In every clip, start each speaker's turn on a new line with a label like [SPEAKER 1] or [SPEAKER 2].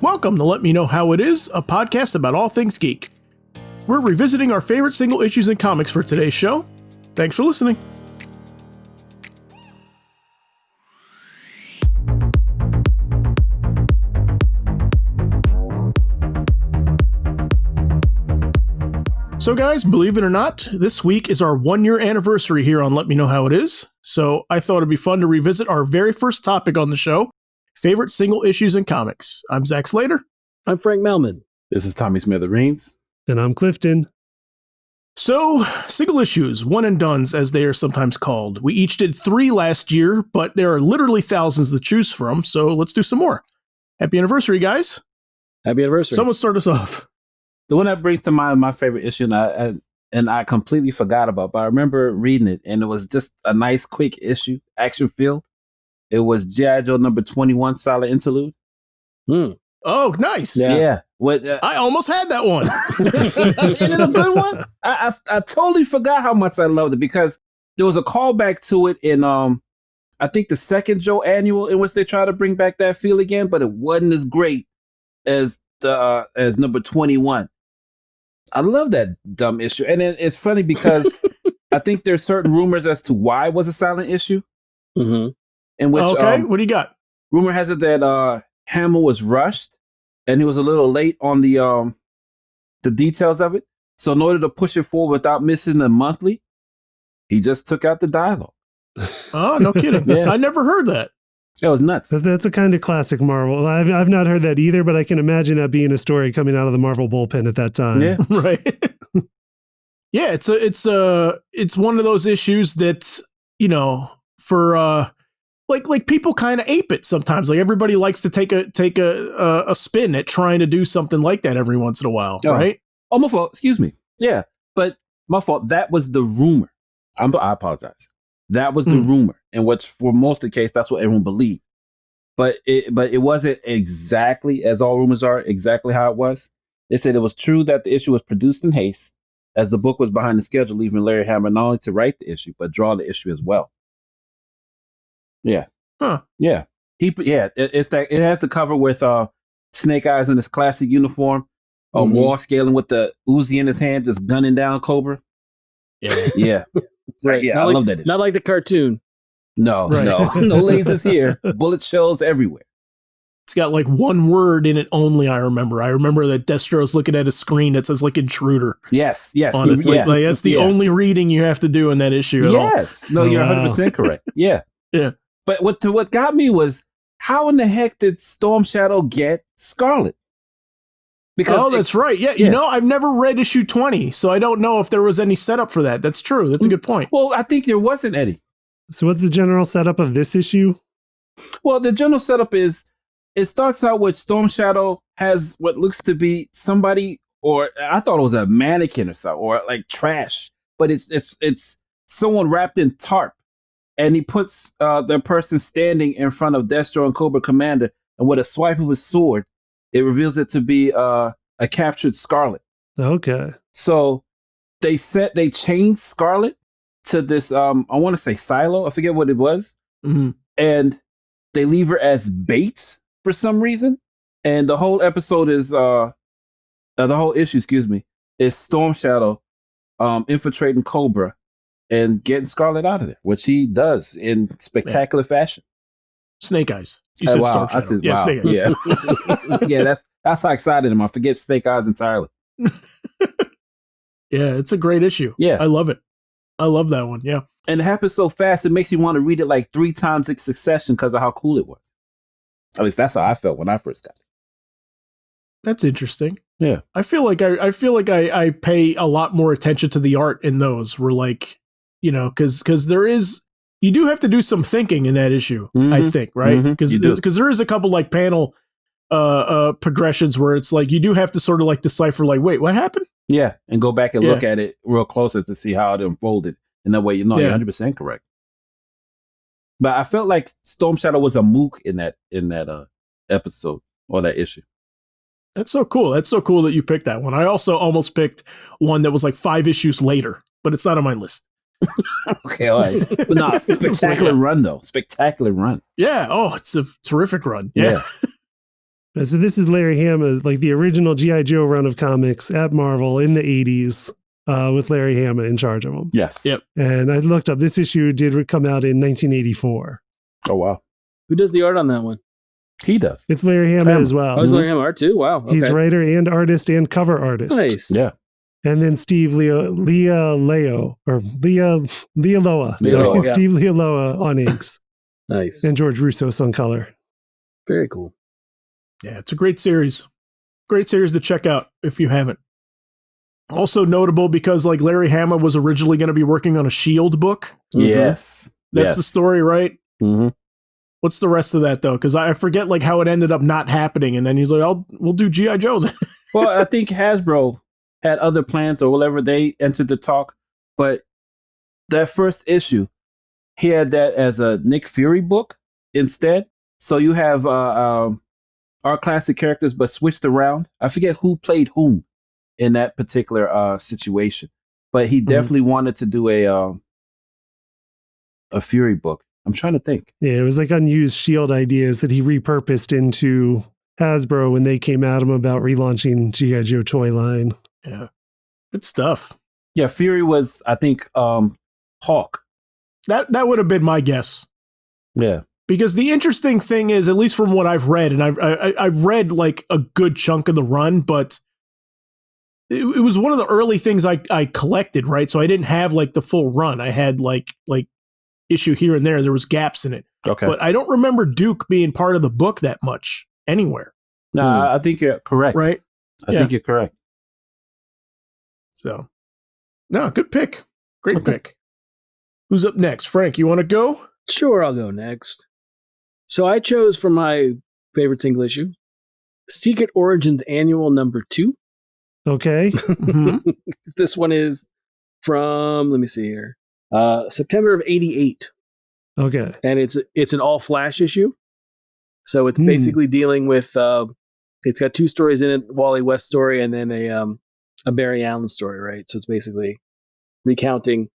[SPEAKER 1] Welcome to Let Me Know How It Is, a podcast about all things geek. We're revisiting our favorite single issues in comics for today's show. Thanks for listening. So guys, believe it or not, this week is our 1-year anniversary here on Let Me Know How It Is. So I thought it'd be fun to revisit our very first topic on the show, favorite single issues in comics. I'm Zack Slater.
[SPEAKER 2] I'm Frank Melman.
[SPEAKER 3] This is Tommy Smithereens.
[SPEAKER 4] And I'm Clifton.
[SPEAKER 1] So, single issues, one and dones, as they are sometimes called. We each did 3 last year, but there are literally thousands to choose from, so let's do some more. Happy anniversary, guys.
[SPEAKER 2] Happy anniversary.
[SPEAKER 1] Someone start us off.
[SPEAKER 3] The one that brings to mind my favorite issue, and I completely forgot about, but I remember reading it, and it was just a nice, quick issue, action-filled. It was G.I. Joe number 21, Silent Interlude.
[SPEAKER 1] Oh, nice.
[SPEAKER 3] Yeah. What,
[SPEAKER 1] I almost had that one.
[SPEAKER 3] Isn't it a good one? I totally forgot how much I loved it because there was a callback to it in, I think, the second Joe annual in which they try to bring back that feel again, but it wasn't as great as number 21. I love that dumb issue. And it's funny because I think there's certain rumors as to why it was a silent issue.
[SPEAKER 2] Mm-hmm.
[SPEAKER 3] In which,
[SPEAKER 1] okay, what do you got?
[SPEAKER 3] Rumor has it that Hamill was rushed and he was a little late on the details of it. So in order to push it forward without missing the monthly, he just took out the dialogue.
[SPEAKER 1] Oh, no kidding.
[SPEAKER 3] Yeah.
[SPEAKER 1] I never heard that.
[SPEAKER 3] It was nuts.
[SPEAKER 4] That's a kind of classic Marvel. I've not heard that either, but I can imagine that being a story coming out of the Marvel bullpen at that time.
[SPEAKER 3] Yeah.
[SPEAKER 1] Right. Yeah, it's one of those issues that, you know, for like people kind of ape it sometimes. Like everybody likes to take a spin at trying to do something like that every once in a while, right?
[SPEAKER 3] Oh, my fault. Excuse me. Yeah, but my fault. That was the rumor. I apologize. That was the rumor, and what's for most of the case, that's what everyone believed. But it wasn't exactly, as all rumors are, exactly how it was. They said it was true that the issue was produced in haste, as the book was behind the schedule, leaving Larry Hama not only to write the issue but draw the issue as well. Yeah.
[SPEAKER 1] Huh.
[SPEAKER 3] Yeah. It's that it has the cover with Snake Eyes in his classic uniform, wall scaling with the Uzi in his hand, just gunning down Cobra.
[SPEAKER 1] Yeah.
[SPEAKER 3] Yeah. Right. Yeah. I love that issue.
[SPEAKER 2] Not like the cartoon.
[SPEAKER 3] No,
[SPEAKER 1] Right.
[SPEAKER 3] no lasers here. Bullet shells everywhere.
[SPEAKER 1] It's got like one word in it only. I remember that Destro's looking at a screen that says like intruder.
[SPEAKER 3] Yes.
[SPEAKER 1] On it. Like that's the only reading you have to do in that issue.
[SPEAKER 3] Yes. No, you're 100% correct. Yeah.
[SPEAKER 1] Yeah.
[SPEAKER 3] But what got me was how in the heck did Storm Shadow get Scarlet? Because
[SPEAKER 1] that's right. Yeah. You know, I've never read issue 20, so I don't know if there was any setup for that. That's true. That's a good point.
[SPEAKER 3] Well, I think there wasn't any.
[SPEAKER 4] So what's the general setup of this issue?
[SPEAKER 3] Well, the general setup is it starts out with Storm Shadow has what looks to be somebody, or I thought it was a mannequin or something, or like trash, but it's someone wrapped in tarp, and he puts the person standing in front of Destro and Cobra Commander, and with a swipe of his sword, it reveals it to be a captured Scarlet.
[SPEAKER 4] Okay.
[SPEAKER 3] So they chained Scarlet to this I want to say silo, I forget what it was, and they leave her as bait for some reason, and the whole episode is the whole issue, is Storm Shadow infiltrating Cobra and getting Scarlet out of there, which he does in spectacular fashion.
[SPEAKER 1] Snake Eyes. You said Storm Shadow. Snake Eyes.
[SPEAKER 3] Yeah. Yeah, that's how excited I am. I forget Snake Eyes entirely.
[SPEAKER 1] Yeah, it's a great issue.
[SPEAKER 3] Yeah.
[SPEAKER 1] I love it. I love that one. Yeah.
[SPEAKER 3] And it happens so fast, it makes you want to read it like 3 times in succession because of how cool it was. At least that's how I felt when I first got it.
[SPEAKER 1] That's interesting.
[SPEAKER 3] Yeah.
[SPEAKER 1] I feel like I pay a lot more attention to the art in those. Where like, you know, because you do have to do some thinking in that issue, I think, right? Because there is a couple like panel progressions where it's like you do have to sort of like decipher like, wait, what happened?
[SPEAKER 3] Yeah, and go back and look at it real closer to see how it unfolded. And that way, you're 100% correct. But I felt like Storm Shadow was a mook in that episode or that issue.
[SPEAKER 1] That's so cool. That's so cool that you picked that one. I also almost picked one that was like 5 issues later, but it's not on my list.
[SPEAKER 3] Okay, all right. But no, spectacular run though. Spectacular run.
[SPEAKER 1] Yeah. Oh, it's a terrific run. Yeah.
[SPEAKER 4] So this is Larry Hama, like the original G.I. Joe run of comics at Marvel in the 80s with Larry Hama in charge of them.
[SPEAKER 3] Yes.
[SPEAKER 1] Yep.
[SPEAKER 4] And I looked up, this issue did come out in 1984.
[SPEAKER 3] Oh, wow.
[SPEAKER 2] Who does the art on that one?
[SPEAKER 3] He does.
[SPEAKER 4] It's Larry Hama as well.
[SPEAKER 2] Oh, it's Larry Hama art too? Wow. Okay.
[SPEAKER 4] He's writer and artist and cover artist.
[SPEAKER 2] Nice.
[SPEAKER 3] Yeah.
[SPEAKER 4] And then Steve Lealoa.
[SPEAKER 2] Lealoa, yeah.
[SPEAKER 4] Steve Lealoa on inks.
[SPEAKER 2] Nice.
[SPEAKER 4] And George Russos on color.
[SPEAKER 2] Very cool.
[SPEAKER 1] Yeah, it's a great series. Great series to check out if you haven't. Also notable because like Larry Hama was originally going to be working on a S.H.I.E.L.D. book.
[SPEAKER 3] Yes.
[SPEAKER 1] That's the story, right?
[SPEAKER 3] Mm-hmm.
[SPEAKER 1] What's the rest of that though? Because I forget like how it ended up not happening, and then he's like, "We'll do G.I. Joe then."
[SPEAKER 3] Well, I think Hasbro had other plans or whatever. They entered the talk, but that first issue, he had that as a Nick Fury book instead. So you have our classic characters, but switched around. I forget who played whom in that particular situation, but he definitely wanted to do a Fury book. I'm trying to think.
[SPEAKER 4] Yeah, it was like unused S.H.I.E.L.D. ideas that he repurposed into Hasbro when they came at him about relaunching G.I. Joe toy line.
[SPEAKER 1] Yeah, good stuff.
[SPEAKER 3] Yeah, Fury was, I think, Hawk.
[SPEAKER 1] That would have been my guess.
[SPEAKER 3] Yeah.
[SPEAKER 1] Because the interesting thing is, at least from what I've read, and I've read like a good chunk of the run, but it was one of the early things I collected, right? So I didn't have like the full run. I had like issue here and there. There was gaps in it.
[SPEAKER 3] Okay.
[SPEAKER 1] But I don't remember Duke being part of the book that much anywhere.
[SPEAKER 3] No, I think you're correct.
[SPEAKER 1] Right?
[SPEAKER 3] I think you're correct.
[SPEAKER 1] So, no, good pick. Great pick. Who's up next? Frank, you want to go?
[SPEAKER 2] Sure, I'll go next. So I chose for my favorite single issue, Secret Origins Annual number 2.
[SPEAKER 4] Okay.
[SPEAKER 2] This one is from, let me see here, September of 88.
[SPEAKER 4] Okay.
[SPEAKER 2] And it's an all Flash issue. So it's basically dealing with, it's got 2 stories in it, Wally West story and then a Barry Allen story, right? So it's basically recounting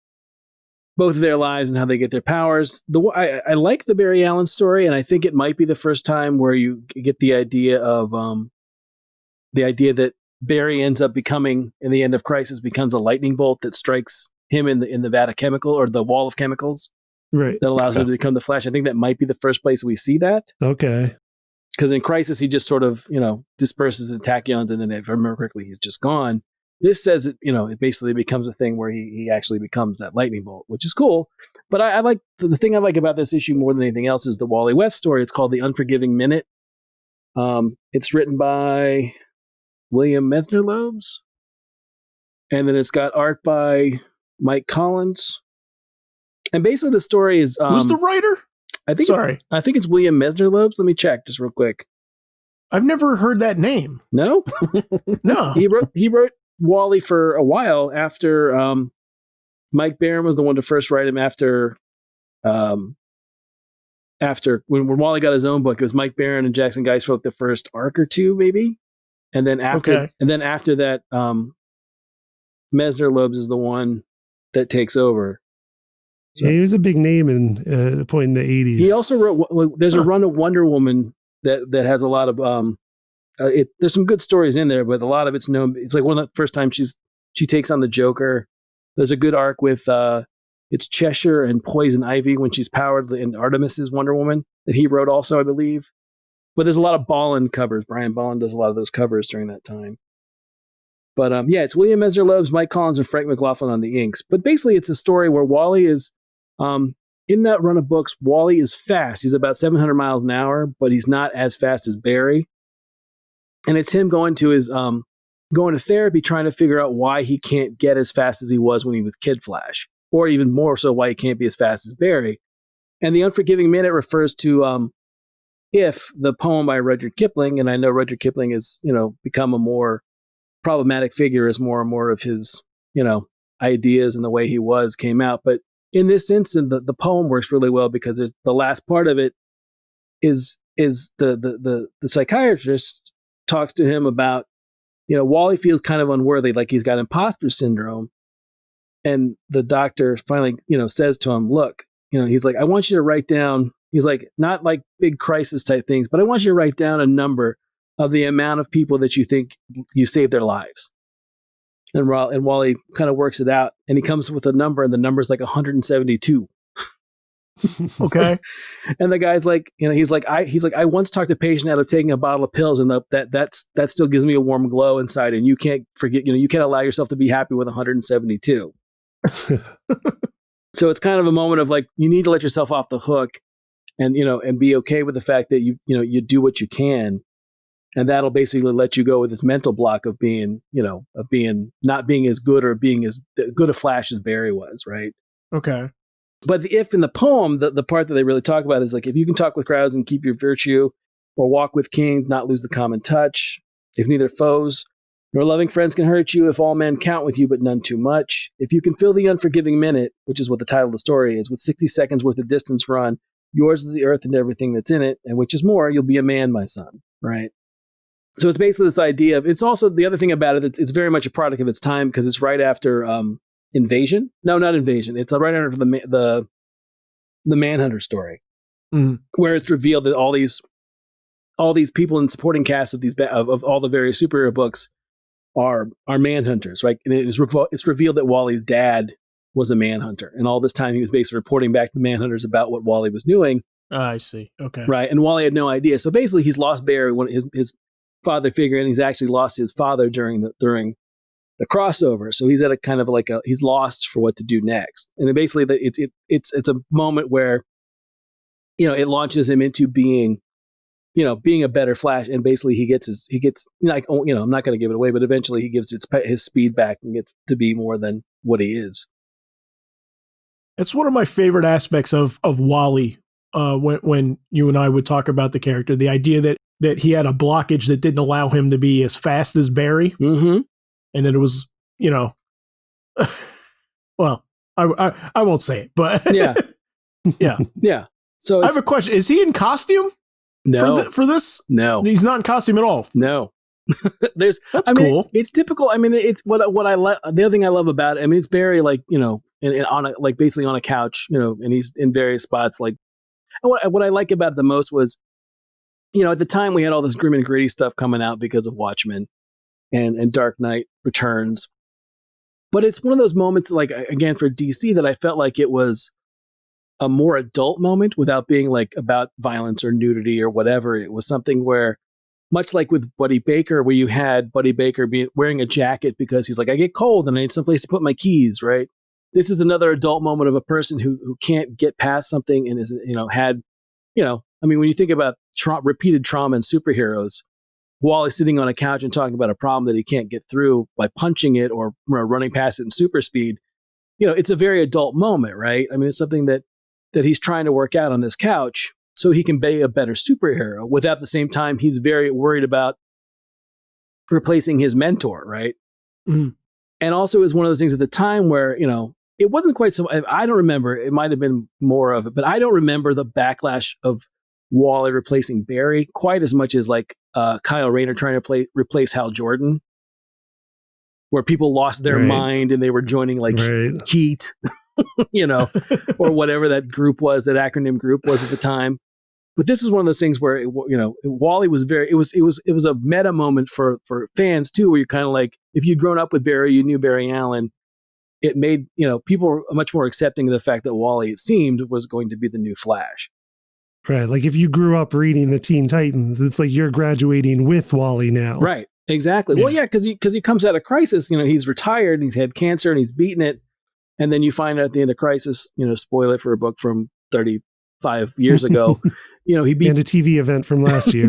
[SPEAKER 2] both of their lives and how they get their powers. I like the Barry Allen story, and I think it might be the first time where you get the idea that Barry ends up becoming, in the end of Crisis, becomes a lightning bolt that strikes him in the vat of chemical, or the wall of chemicals,
[SPEAKER 4] right?
[SPEAKER 2] That allows him to become the Flash. I think that might be the first place we see that.
[SPEAKER 4] Okay.
[SPEAKER 2] Because in Crisis, he just sort of, disperses in tachyons, and then if I remember correctly, he's just gone. This says it, it basically becomes a thing where he actually becomes that lightning bolt, which is cool. But I like the thing I like about this issue more than anything else is the Wally West story. It's called The Unforgiving Minute. It's written by William Mesner-Loebs, and then it's got art by Mike Collins. And basically, the story is
[SPEAKER 1] who's the writer?
[SPEAKER 2] I think it's William Mesner-Loebs. Let me check just real quick.
[SPEAKER 1] I've never heard that name.
[SPEAKER 2] No,
[SPEAKER 1] no.
[SPEAKER 2] He wrote Wally for a while after Mike Barron was the one to first write him after when Wally got his own book. It was Mike Barron and Jackson Geis wrote the first arc or 2 maybe, and then after that Mesner-Loebs is the one that takes over.
[SPEAKER 4] So, yeah, he was a big name in a point in the 80s.
[SPEAKER 2] He also wrote. There's a run of Wonder Woman that has a lot of there's some good stories in there, but a lot of it's known. It's like one of the first times she takes on the Joker. There's a good arc with it's Cheshire and Poison Ivy when she's powered in Artemis's Wonder Woman that he wrote also, I believe. But there's a lot of Ballin covers. Brian Ballin does a lot of those covers during that time. But it's William Mesner-Loebs, Mike Collins, and Frank McLaughlin on the inks. But basically, it's a story where Wally is in that run of books. Wally is fast. He's about 700 miles an hour, but he's not as fast as Barry. And it's him going to therapy, trying to figure out why he can't get as fast as he was when he was Kid Flash, or even more so, why he can't be as fast as Barry. And the Unforgiving Minute refers to If, the poem by Rudyard Kipling, and I know Rudyard Kipling has become a more problematic figure as more and more of his ideas and the way he came out. But in this instance, the poem works really well because there's the last part of it is the psychiatrist talks to him about, Wally feels kind of unworthy, like he's got imposter syndrome. And the doctor finally, says to him, look, he's like, I want you to write down, he's like, not like big crisis type things, but I want you to write down a number of the amount of people that you think you saved their lives. And Wally kind of works it out, and he comes with a number, and the number's like 172.
[SPEAKER 1] Okay.
[SPEAKER 2] And the guy's like, he's like, I once talked a patient out of taking a bottle of pills, and that still gives me a warm glow inside. And you can't forget, you can't allow yourself to be happy with 172. So it's kind of a moment of like, you need to let yourself off the hook, and be okay with the fact that you do what you can, and that'll basically let you go with this mental block of being not being as good or being as good a Flash as Barry was, right?
[SPEAKER 1] Okay.
[SPEAKER 2] But the if in the poem, the part that they really talk about is like, if you can talk with crowds and keep your virtue, or walk with kings, not lose the common touch, if neither foes nor loving friends can hurt you, if all men count with you but none too much, if you can fill the unforgiving minute, which is what the title of the story is, with 60 seconds worth of distance run, yours is the earth and everything that's in it, and which is more, you'll be a man, my son, right? So it's basically this idea of, it's also the other thing about it, it's very much a product of its time, because it's right after Invasion. No, not Invasion. It's right after the Manhunter story, where it's revealed that all these people in supporting cast of of all the various superhero books are Manhunters, right? And it's revealed that Wally's dad was a Manhunter, and all this time he was basically reporting back to the Manhunters about what Wally was doing.
[SPEAKER 1] I see. Okay.
[SPEAKER 2] Right, and Wally had no idea. So basically, he's lost Barry, his father figure, and he's actually lost his father during the crossover. So he's at a kind of like he's lost for what to do next. And basically, it's a moment where it launches him into being a better Flash, and basically he gets like, I'm not going to give it away, but eventually he gives his speed back and gets to be more than what he is.
[SPEAKER 1] It's one of my favorite aspects of Wally. When you and I would talk about the character, the idea that he had a blockage that didn't allow him to be as fast as Barry, and then it was, well, I won't say it, but
[SPEAKER 2] yeah. So
[SPEAKER 1] I have a question: is he in costume?
[SPEAKER 2] No,
[SPEAKER 1] for this,
[SPEAKER 2] no,
[SPEAKER 1] he's not in costume at all.
[SPEAKER 2] No. That's
[SPEAKER 1] cool.
[SPEAKER 2] It's typical. I mean, it's what I the other thing I love about it, I mean, it's Barry, like, basically on a couch, and he's in various spots. Like, what I like about it the most was, at the time we had all this grim and gritty stuff coming out because of Watchmen and Dark Knight Returns. But it's one of those moments, like, again, for DC, that I felt like it was a more adult moment without being like about violence or nudity or whatever. It was something where, much like with Buddy Baker, where you had Buddy Baker wearing a jacket because he's like, I get cold and I need someplace to put my keys, right? This is another adult moment of a person who can't get past something and is, I mean, when you think about repeated trauma in superheroes, Wally's sitting on a couch and talking about a problem that he can't get through by punching it or running past it in super speed. It's a very adult moment, right? I mean, it's something that he's trying to work out on this couch so he can be a better superhero, without at the same time he's very worried about replacing his mentor, right?
[SPEAKER 1] Mm-hmm.
[SPEAKER 2] And also is one of those things at the time where, it wasn't quite so, I don't remember, it might have been more of it, but I don't remember the backlash of Wally replacing Barry quite as much as like Kyle Rayner trying to replace Hal Jordan, where people lost their mind and they were joining like Heat, or whatever that group was, that acronym group was at the time. But this was one of those things where, Wally was it was a meta moment for fans too, where you're kind of like, if you'd grown up with Barry, you knew Barry Allen, it made, people were much more accepting of the fact that Wally, it seemed, was going to be the new Flash.
[SPEAKER 4] Right. Like if you grew up reading the Teen Titans, it's like you're graduating with Wally now.
[SPEAKER 2] Right. Exactly. Yeah. Well, yeah, because he comes out of Crisis, he's retired, he's had cancer and he's beaten it. And then you find out at the end of Crisis, spoil it for a book from 35 years ago, he beat...
[SPEAKER 4] And a TV event from last year.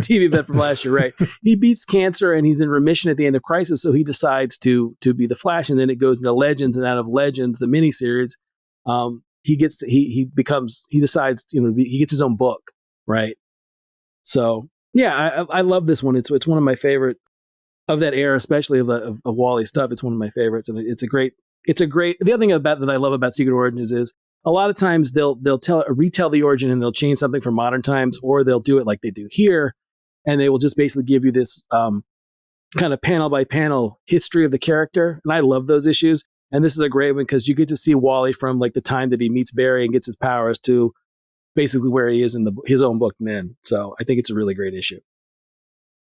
[SPEAKER 2] Right. He beats cancer and he's in remission at the end of Crisis, so he decides to be the Flash, and then it goes into Legends, and out of Legends, the miniseries, he decides, he gets his own book, right? So, yeah, I love this one. It's one of my favorite of that era, especially of Wally stuff. It's one of my favorites, and it's a great... The other thing that I love about Secret Origins is a lot of times they'll retell the origin and they'll change something from modern times, or they'll do it like they do here, and they will just basically give you this kind of panel by panel history of the character. And I love those issues. And this is a great one because you get to see Wally from like the time that he meets Barry and gets his powers to basically where he is in his own book then. So I think it's a really great issue.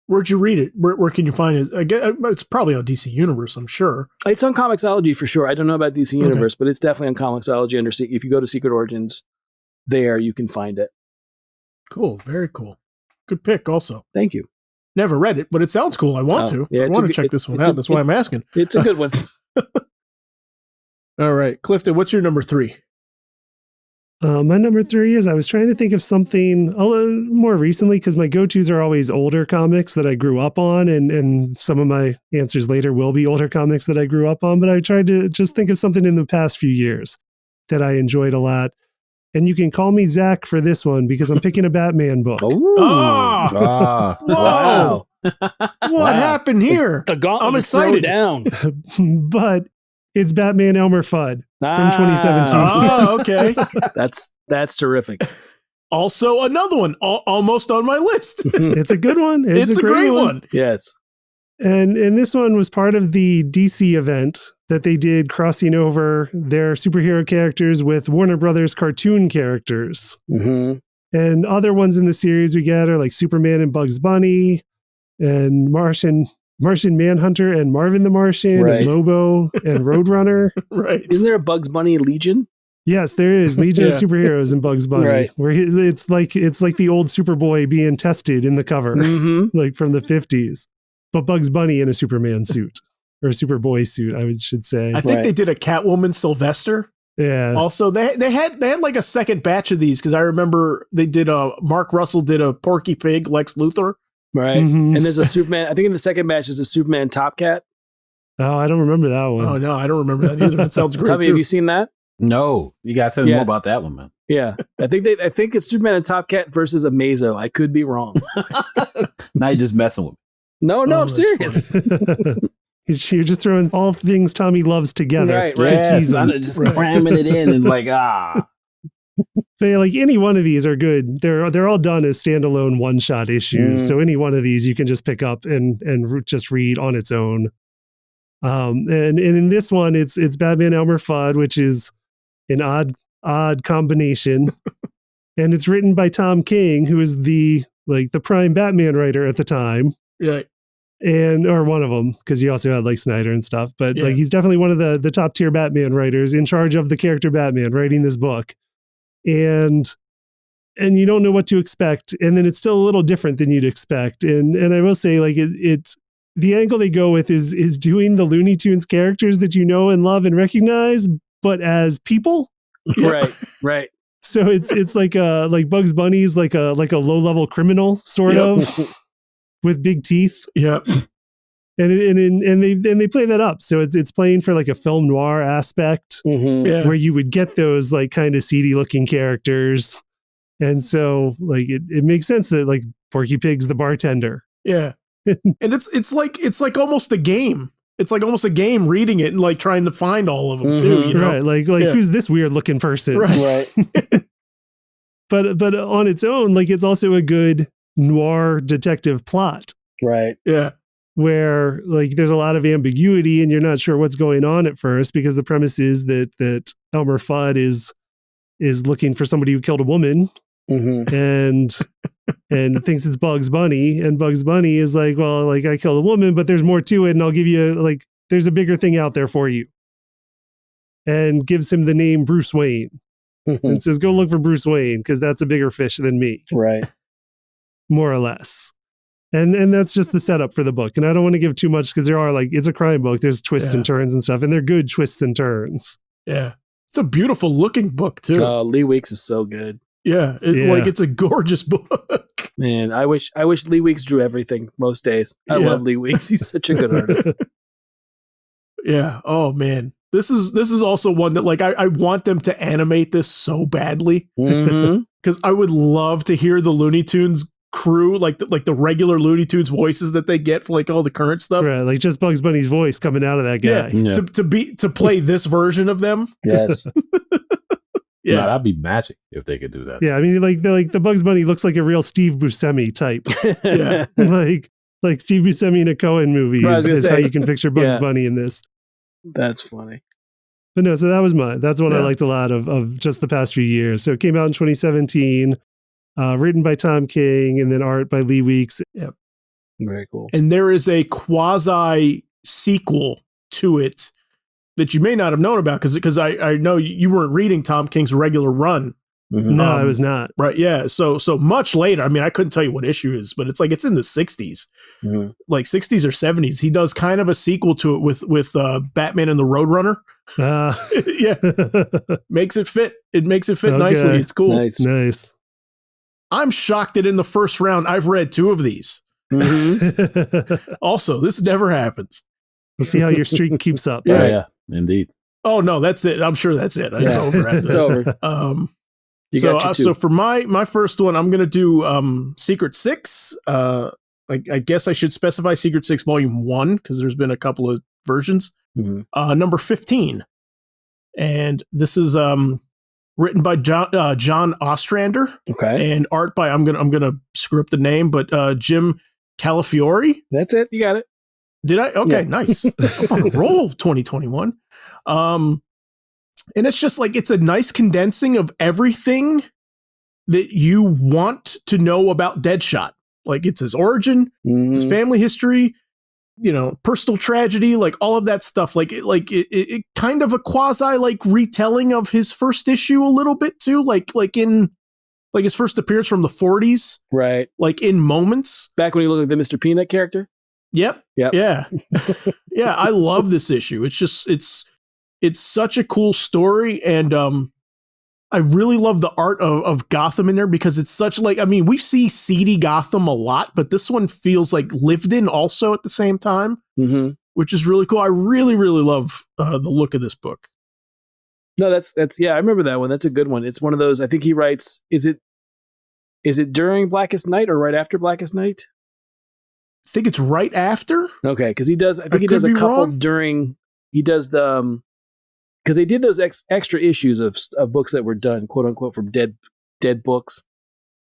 [SPEAKER 1] Where'd you read it? Where can you find it? I guess it's probably on DC Universe, I'm sure.
[SPEAKER 2] It's on Comixology for sure. I don't know about DC Universe, but it's definitely on Comixology. If you go to Secret Origins, there you can find it.
[SPEAKER 1] Cool, very cool. Good pick. Also,
[SPEAKER 2] thank you.
[SPEAKER 1] Never read it, but it sounds cool. I want to.
[SPEAKER 2] Yeah,
[SPEAKER 1] I want to check this one out. That's why I'm asking.
[SPEAKER 2] It's a good one.
[SPEAKER 1] All right, Clifton, what's your number 3?
[SPEAKER 4] My number 3 is I was trying to think of something more recently because my go-tos are always older comics that I grew up on, and some of my answers later will be older comics that I grew up on, but I tried to just think of something in the past few years that I enjoyed a lot. And you can call me Zack for this one because I'm picking a Batman book.
[SPEAKER 1] Wow. What happened here?
[SPEAKER 2] The gauntlet
[SPEAKER 1] I'm excited.
[SPEAKER 2] Down.
[SPEAKER 4] But it's Batman Elmer Fudd from 2017.
[SPEAKER 1] Oh, okay.
[SPEAKER 2] That's terrific.
[SPEAKER 1] Also, another one almost on my list.
[SPEAKER 4] It's a good one.
[SPEAKER 1] It's a great one.
[SPEAKER 2] Yes.
[SPEAKER 4] And this one was part of the DC event that they did, crossing over their superhero characters with Warner Brothers cartoon characters.
[SPEAKER 2] Mm-hmm.
[SPEAKER 4] And other ones in the series we get are like Superman and Bugs Bunny and Martian Manhunter and Marvin the Martian and Lobo and Roadrunner.
[SPEAKER 1] Right.
[SPEAKER 2] Isn't there a Bugs Bunny Legion?
[SPEAKER 4] Yes, there is Legion of Superheroes in Bugs Bunny, where it's like the old Superboy being tested in the cover, like from the 50s, but Bugs Bunny in a Superman suit or a Superboy suit, I should say.
[SPEAKER 1] I think they did a Catwoman Sylvester.
[SPEAKER 4] Yeah.
[SPEAKER 1] Also, they had like a second batch of these because I remember they did Mark Russell did a Porky Pig Lex Luthor.
[SPEAKER 2] Right. Mm-hmm. And there's a Superman. I think in the second batch is a Superman Top Cat.
[SPEAKER 4] Oh, I don't remember that one.
[SPEAKER 1] Oh no, I don't remember that either. That sounds great.
[SPEAKER 2] Tommy,
[SPEAKER 1] too.
[SPEAKER 2] have you seen that?
[SPEAKER 3] No, you got to tell me more about that one, man.
[SPEAKER 2] Yeah, I think it's Superman and Top Cat versus Amazo. I could be wrong.
[SPEAKER 3] Now you're just messing with me.
[SPEAKER 2] No, I'm serious.
[SPEAKER 4] You're just throwing all things Tommy loves together to tease him.
[SPEAKER 3] Just cramming it in and like
[SPEAKER 4] But like any one of these are good. They're all done as standalone one-shot issues. So any one of these you can just pick up and just read on its own. And in this one, it's Batman Elmer Fudd, which is an odd combination, and it's written by Tom King, who is the prime Batman writer at the time, or one of them, because he also had like Snyder and stuff. But like he's definitely one of the top tier Batman writers in charge of the character Batman, writing this book, and you don't know what to expect, and then it's still a little different than you'd expect, and I will say like it's. The angle they go with is doing the Looney Tunes characters that you know and love and recognize, but as people.
[SPEAKER 2] Right.
[SPEAKER 4] So it's like Bugs Bunny's like a low level criminal sort of with big teeth.
[SPEAKER 1] Yep.
[SPEAKER 4] And they play that up. So it's playing for like a film noir aspect where you would get those like kind of seedy looking characters. And so like it makes sense that like Porky Pig's the bartender.
[SPEAKER 1] Yeah. And it's like almost a game. It's like almost a game reading it and like trying to find all of them too. You know?
[SPEAKER 4] Right. Like who's this weird looking person?
[SPEAKER 1] Right.
[SPEAKER 4] But on its own, like it's also a good noir detective plot.
[SPEAKER 2] Right.
[SPEAKER 1] Yeah.
[SPEAKER 4] Where like there's a lot of ambiguity and you're not sure what's going on at first because the premise is that Elmer Fudd is looking for somebody who killed a woman. And thinks it's Bugs Bunny, and Bugs Bunny is like, well, like I killed a woman, but there's more to it, and I'll give you like there's a bigger thing out there for you, and gives him the name Bruce Wayne, and says go look for Bruce Wayne because that's a bigger fish than me,
[SPEAKER 2] right?
[SPEAKER 4] More or less, and that's just the setup for the book. And I don't want to give too much because there are like it's a crime book. There's twists and turns and stuff, and they're good twists and turns.
[SPEAKER 1] Yeah, it's a beautiful looking book too.
[SPEAKER 2] Lee Weeks is so good.
[SPEAKER 1] Yeah, like it's a gorgeous book.
[SPEAKER 2] Man, I wish Lee Weeks drew everything most days. I love Lee Weeks. He's such a good artist.
[SPEAKER 1] Yeah. Oh man, this is also one that like I want them to animate this so badly because I would love to hear the Looney Tunes crew like the regular Looney Tunes voices that they get for like all the current stuff.
[SPEAKER 4] Right, like just Bugs Bunny's voice coming out of that guy.
[SPEAKER 1] Yeah. To play this version of them.
[SPEAKER 2] Yes.
[SPEAKER 3] Yeah, no, that'd be magic if they could do that.
[SPEAKER 4] Yeah, I mean, like the Bugs Bunny looks like a real Steve Buscemi type.
[SPEAKER 1] Yeah,
[SPEAKER 4] like Steve Buscemi in a Coen movie is how you can picture Bugs Bunny in this.
[SPEAKER 2] That's funny.
[SPEAKER 4] But no, so that was mine. That's one I liked a lot of just the past few years. So it came out in 2017, written by Tom King, and then art by Lee Weeks.
[SPEAKER 1] Yep.
[SPEAKER 2] Very cool.
[SPEAKER 1] And there is a quasi sequel to it that you may not have known about because I know you weren't reading Tom King's regular run.
[SPEAKER 4] Mm-hmm. No, I was not.
[SPEAKER 1] Right. Yeah. So much later. I mean, I couldn't tell you what issue it is, but it's in the 60s, like 60s or 70s. He does kind of a sequel to it with Batman and the Roadrunner. Yeah. Makes it fit. It makes it fit nicely. It's cool.
[SPEAKER 4] Nice.
[SPEAKER 1] I'm shocked that in the first round, I've read 2 of these. Mm-hmm. Also, this never happens.
[SPEAKER 4] We'll see how your streak keeps up.
[SPEAKER 3] Yeah, indeed.
[SPEAKER 1] Oh no, that's it. I'm sure that's it. It's over after this.
[SPEAKER 2] It's over.
[SPEAKER 1] So for my first one, I'm gonna do Secret Six. I guess I should specify Secret Six Volume 1 because there's been a couple of versions. Mm-hmm. Number 15, and this is written by John Ostrander.
[SPEAKER 2] Okay,
[SPEAKER 1] and art by I'm gonna screw up the name, but Jim Calafiore.
[SPEAKER 2] That's it. You got it.
[SPEAKER 1] Did I? Okay, nice. I'm on a roll 2021. And it's just it's a nice condensing of everything that you want to know about Deadshot. Like it's his origin, it's his family history, personal tragedy, all of that stuff. It kind of a quasi retelling of his first issue a little bit too, in his first appearance from the 40s,
[SPEAKER 2] right?
[SPEAKER 1] In moments
[SPEAKER 2] back when he looked like the Mr. Peanut character.
[SPEAKER 1] Yep. Yeah. Yeah. I love this issue. It's just it's such a cool story, and I really love the art of Gotham in there because it's such we see seedy Gotham a lot, but this one feels lived in also at the same time, which is really cool. I really, really love the look of this book.
[SPEAKER 2] No, that's I remember that one. That's a good one. It's one of those. I think he writes. Is it during Blackest Night or right after Blackest Night?
[SPEAKER 1] I think it's right after.
[SPEAKER 2] Okay, because he does. I think he does a couple wrong. During. He does the because they did those extra issues of books that were done, quote unquote, from dead books.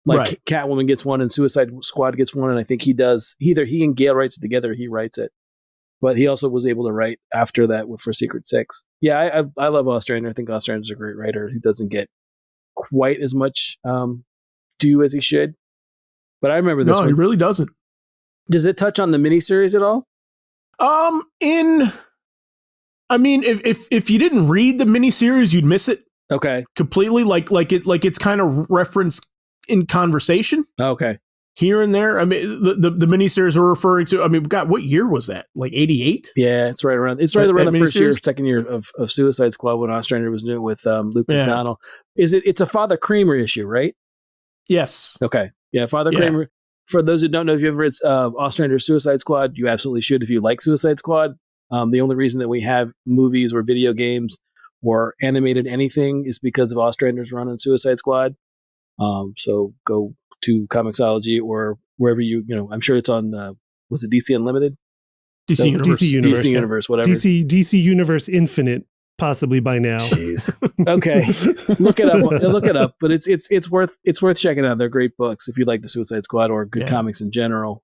[SPEAKER 2] Right. Catwoman gets one and Suicide Squad gets one, and I think he does. Either he and Gail writes it together, or he writes it. But he also was able to write after that for Secret Six. Yeah, I love Ostrander. I think Ostrander's a great writer. He doesn't get quite as much due as he should. But I remember this one.
[SPEAKER 1] No, he really doesn't.
[SPEAKER 2] Does it touch on the miniseries at all?
[SPEAKER 1] If you didn't read the miniseries, you'd miss it.
[SPEAKER 2] Okay.
[SPEAKER 1] Completely, it's kind of referenced in conversation.
[SPEAKER 2] Okay.
[SPEAKER 1] Here and there. I mean, the miniseries we're referring to. I mean, God, what year was that? 88?
[SPEAKER 2] Yeah, it's right around. It's right around the first year, second year of Suicide Squad when Ostrander was doing it with Luke McDonnell. It's a Father Kramer issue, right?
[SPEAKER 1] Yes.
[SPEAKER 2] Okay. Yeah, Father Kramer. For those who don't know, if you've ever read Ostrander's Suicide Squad, you absolutely should if you like Suicide Squad. The only reason that we have movies or video games or animated anything is because of Ostrander's run on Suicide Squad. So go to Comixology or wherever I'm sure it's on, was it DC Unlimited?
[SPEAKER 1] DC Universe.
[SPEAKER 2] DC Universe, whatever.
[SPEAKER 4] DC Universe Infinite, possibly by now.
[SPEAKER 2] Jeez. Okay. Look it up. But it's worth checking out. They're great books if you like the Suicide Squad or good comics in general.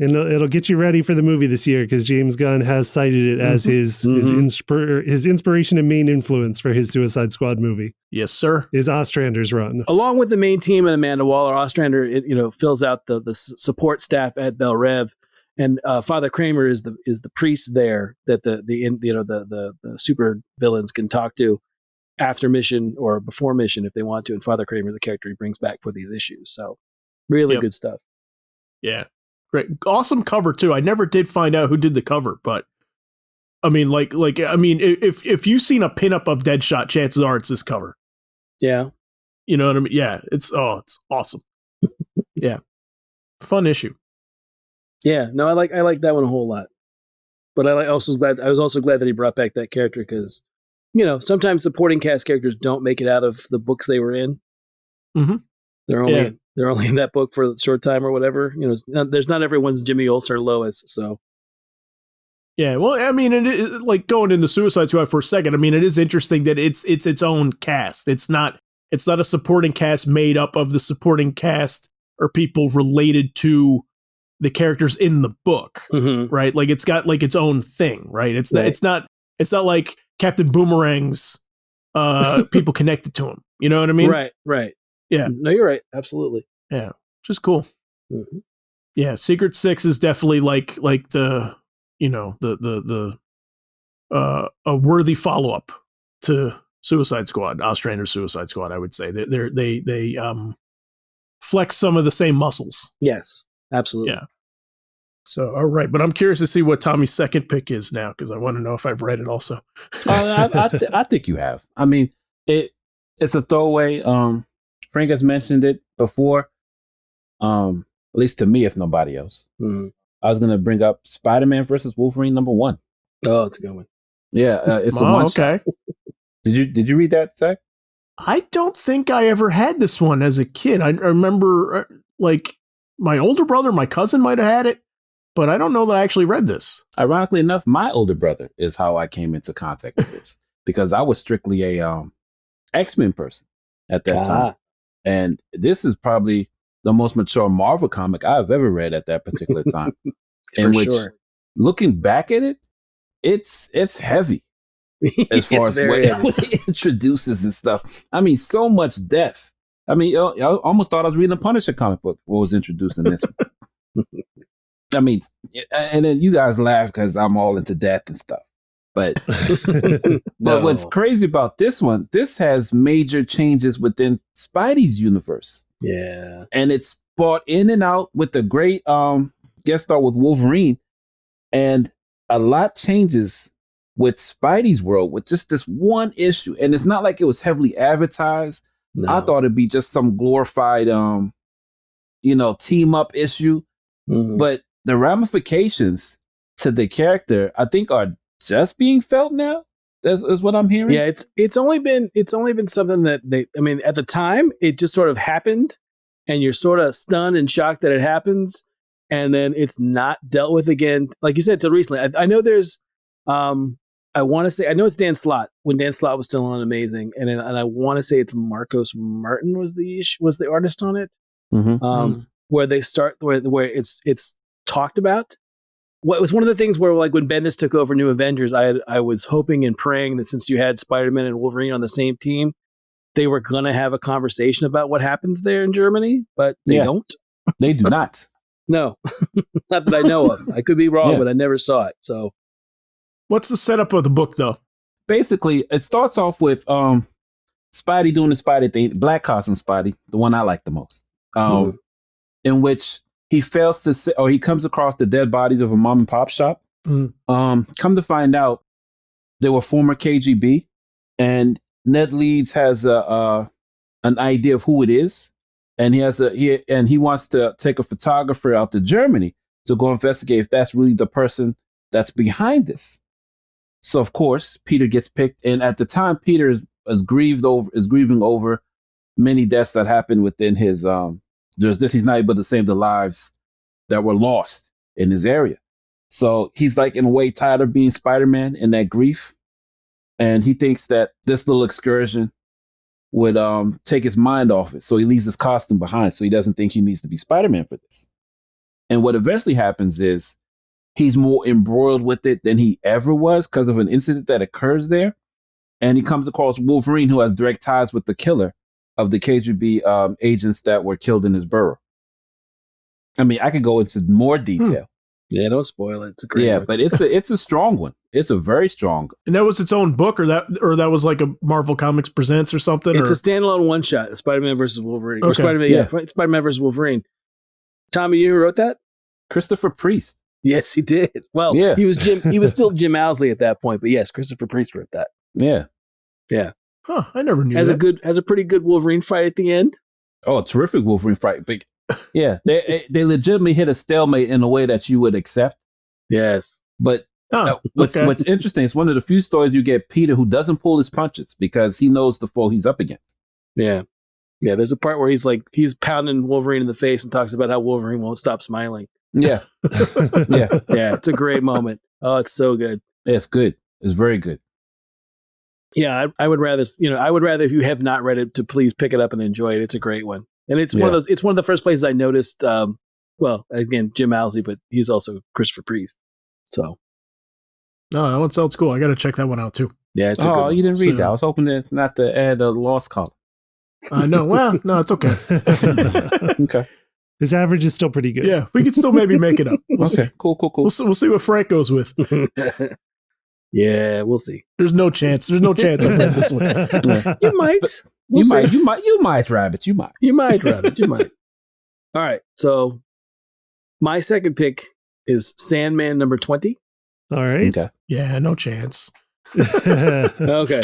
[SPEAKER 4] And it'll get you ready for the movie this year because James Gunn has cited it as his inspiration and main influence for his Suicide Squad movie.
[SPEAKER 1] Yes, sir.
[SPEAKER 4] Is Ostrander's run.
[SPEAKER 2] Along with the main team and Amanda Waller, Ostrander fills out the support staff at Bel Rev, and Father Kramer is the priest there that the super villains can talk to after mission or before mission if they want to. And Father Kramer is the character he brings back for these issues. So really good stuff.
[SPEAKER 1] Yeah. Great. Awesome cover too. I never did find out who did the cover, but I mean, if you've seen a pinup of Deadshot, chances are it's this cover.
[SPEAKER 2] Yeah.
[SPEAKER 1] You know what I mean? Yeah. It's awesome. Yeah. Fun issue.
[SPEAKER 2] Yeah. No, I like that one a whole lot. But I was also glad that he brought back that character because, sometimes supporting cast characters don't make it out of the books they were in. Mm-hmm. They're only in that book for a short time or whatever. There's not everyone's Jimmy Olsen or Lois. So,
[SPEAKER 1] yeah. Well, I mean, going into Suicide Squad for a second. I mean, it is interesting that it's its own cast. It's not a supporting cast made up of the supporting cast or people related to the characters in the book, right? Like it's got its own thing, right? It's not like Captain Boomerang's people connected to him. You know what I mean?
[SPEAKER 2] Right.
[SPEAKER 1] Yeah.
[SPEAKER 2] No, you're right. Absolutely.
[SPEAKER 1] Yeah. Just cool.
[SPEAKER 2] Mm-hmm.
[SPEAKER 1] Yeah, Secret Six is definitely like the a worthy follow up to Suicide Squad, Ostrander's Suicide Squad. I would say they flex some of the same muscles.
[SPEAKER 2] Yes, absolutely.
[SPEAKER 1] Yeah. So all right, but I'm curious to see what Tommy's second pick is now because I want to know if I've read it also.
[SPEAKER 3] I think you have. I mean, it's a throwaway. Frank has mentioned it before. At least to me, if nobody else.
[SPEAKER 2] Mm-hmm.
[SPEAKER 3] I was gonna bring up Spider-Man versus Wolverine #1.
[SPEAKER 2] Oh, it's a good one.
[SPEAKER 3] Yeah, it's a one shot. Did you read that, Zack?
[SPEAKER 1] I don't think I ever had this one as a kid. I remember like my older brother, my cousin might have had it, but I don't know that I actually read this.
[SPEAKER 3] Ironically enough, my older brother is how I came into contact with this because I was strictly a X-Men person at that time, and this is probably the most mature Marvel comic I've ever read at that particular time. In which, looking back at it, it's heavy as far as what it introduces and stuff. I mean, so much death. I mean, I almost thought I was reading a Punisher comic book. What was introduced in this one? I mean, and then you guys laugh because I'm all into death and stuff. But but what's crazy about this one? This has major changes within Spidey's universe.
[SPEAKER 2] Yeah,
[SPEAKER 3] and it's brought in and out with the great guest star with Wolverine, and a lot changes with Spidey's world with just this one issue. And it's not like it was heavily advertised. No. I thought it'd be just some glorified team up issue. Mm-hmm. But the ramifications to the character, I think, are just being felt now. Is what I'm hearing.
[SPEAKER 2] Yeah, it's only been something that at the time it just sort of happened, and you're sort of stunned and shocked that it happens, and then it's not dealt with again, like you said, till recently. I know there's, I want to say, I know it's Dan Slott when Dan Slott was still on Amazing, and I want to say it's Marcos Martin was the artist on it, where they start where it's talked about. What was one of the things where, like, when Bendis took over New Avengers, I was hoping and praying that since you had Spider-Man and Wolverine on the same team, they were going to have a conversation about what happens there in Germany, but they don't.
[SPEAKER 3] They do not.
[SPEAKER 2] No, not that I know of. I could be wrong, but I never saw it. So,
[SPEAKER 1] what's the setup of the book, though?
[SPEAKER 3] Basically, it starts off with Spidey doing the Spidey thing, Black Costume Spidey, the one I like the most, in which he fails to say, or he comes across the dead bodies of a mom and pop shop. Come to find out, they were former KGB, and Ned Leeds has an idea of who it is, and he wants to take a photographer out to Germany to go investigate if that's really the person that's behind this. So of course Peter gets picked, and at the time Peter is grieving over many deaths that happened within his he's not able to save the lives that were lost in his area. So he's like in a way tired of being Spider-Man in that grief. And he thinks that this little excursion would take his mind off it. So he leaves his costume behind. So he doesn't think he needs to be Spider-Man for this. And what eventually happens is he's more embroiled with it than he ever was because of an incident that occurs there. And he comes across Wolverine, who has direct ties with the killer of the KGB agents that were killed in his burrow. I mean, I could go into more detail.
[SPEAKER 2] Yeah, don't spoil it. It's a great one.
[SPEAKER 3] But it's a strong one. It's a very strong.
[SPEAKER 1] And that was its own book, or that was like a Marvel Comics Presents or something.
[SPEAKER 2] It's a standalone one shot. Spider-Man versus Wolverine.
[SPEAKER 1] Okay.
[SPEAKER 2] Or Spider-Man versus Wolverine. Tommy, you wrote that?
[SPEAKER 3] Christopher Priest.
[SPEAKER 2] Yes, he did. Well, he was still Jim Owsley at that point, but yes, Christopher Priest wrote that.
[SPEAKER 3] Yeah.
[SPEAKER 2] Yeah.
[SPEAKER 1] Huh, I never knew that.
[SPEAKER 2] Has a pretty good Wolverine fight at the end.
[SPEAKER 3] Oh, a terrific Wolverine fight. Big. Yeah, they legitimately hit a stalemate in a way that you would accept.
[SPEAKER 2] Yes.
[SPEAKER 3] But what's interesting is one of the few stories you get Peter who doesn't pull his punches because he knows the foe he's up against.
[SPEAKER 2] Yeah. Yeah, there's a part where he's pounding Wolverine in the face and talks about how Wolverine won't stop smiling.
[SPEAKER 3] Yeah. Yeah.
[SPEAKER 2] Yeah, it's a great moment. Oh, it's so good.
[SPEAKER 3] Yeah, it's good. It's very good.
[SPEAKER 2] Yeah, I would rather if you have not read it to please pick it up and enjoy it. It's a great one. And it's one of the first places I noticed well, again, Jim Owsley, but he's also Christopher Priest. So
[SPEAKER 1] no, that one sounds cool. I got to check that one out too.
[SPEAKER 2] Yeah, it's
[SPEAKER 3] you didn't read that. I was hoping it's not to add a lost column.
[SPEAKER 1] No, well, no, it's okay.
[SPEAKER 3] Okay.
[SPEAKER 4] His average is still pretty good.
[SPEAKER 1] Yeah, we could still maybe make it up. We'll
[SPEAKER 3] Okay,
[SPEAKER 1] see.
[SPEAKER 3] cool.
[SPEAKER 1] We'll see what Frank goes with.
[SPEAKER 2] Yeah, we'll see.
[SPEAKER 1] There's no chance. There's no chance I'll play this one.
[SPEAKER 2] You might.
[SPEAKER 3] You might, Rabbit. You might.
[SPEAKER 2] You might, Rabbit. You might. All right. So my second pick is Sandman number 20.
[SPEAKER 4] All right.
[SPEAKER 3] Okay.
[SPEAKER 1] Yeah, no chance.
[SPEAKER 2] Okay.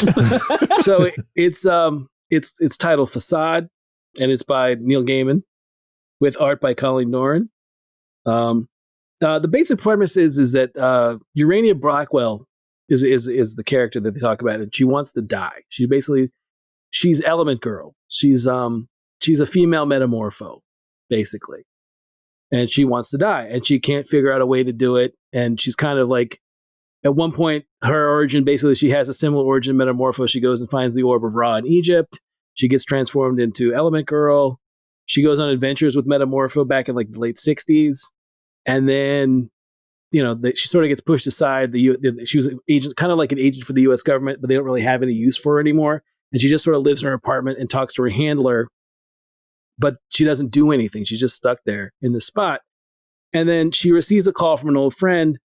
[SPEAKER 2] So it's titled Facade, and it's by Neil Gaiman with art by Colleen Doran. The basic premise is that Urania Blackwell is the character that they talk about, and she wants to die. She's Element Girl. She's a female metamorpho, basically. And she wants to die, and she can't figure out a way to do it. And she's kind of like, at one point, her origin, basically, she has a similar origin metamorpho. She goes and finds the Orb of Ra in Egypt. She gets transformed into Element Girl. She goes on adventures with Metamorpho back in like the late 60s. And then, she sort of gets pushed aside. She was an agent, kind of like an agent for the U.S. government, but they don't really have any use for her anymore. And she just sort of lives in her apartment and talks to her handler, but she doesn't do anything. She's just stuck there in the spot. And then she receives a call from an old friend,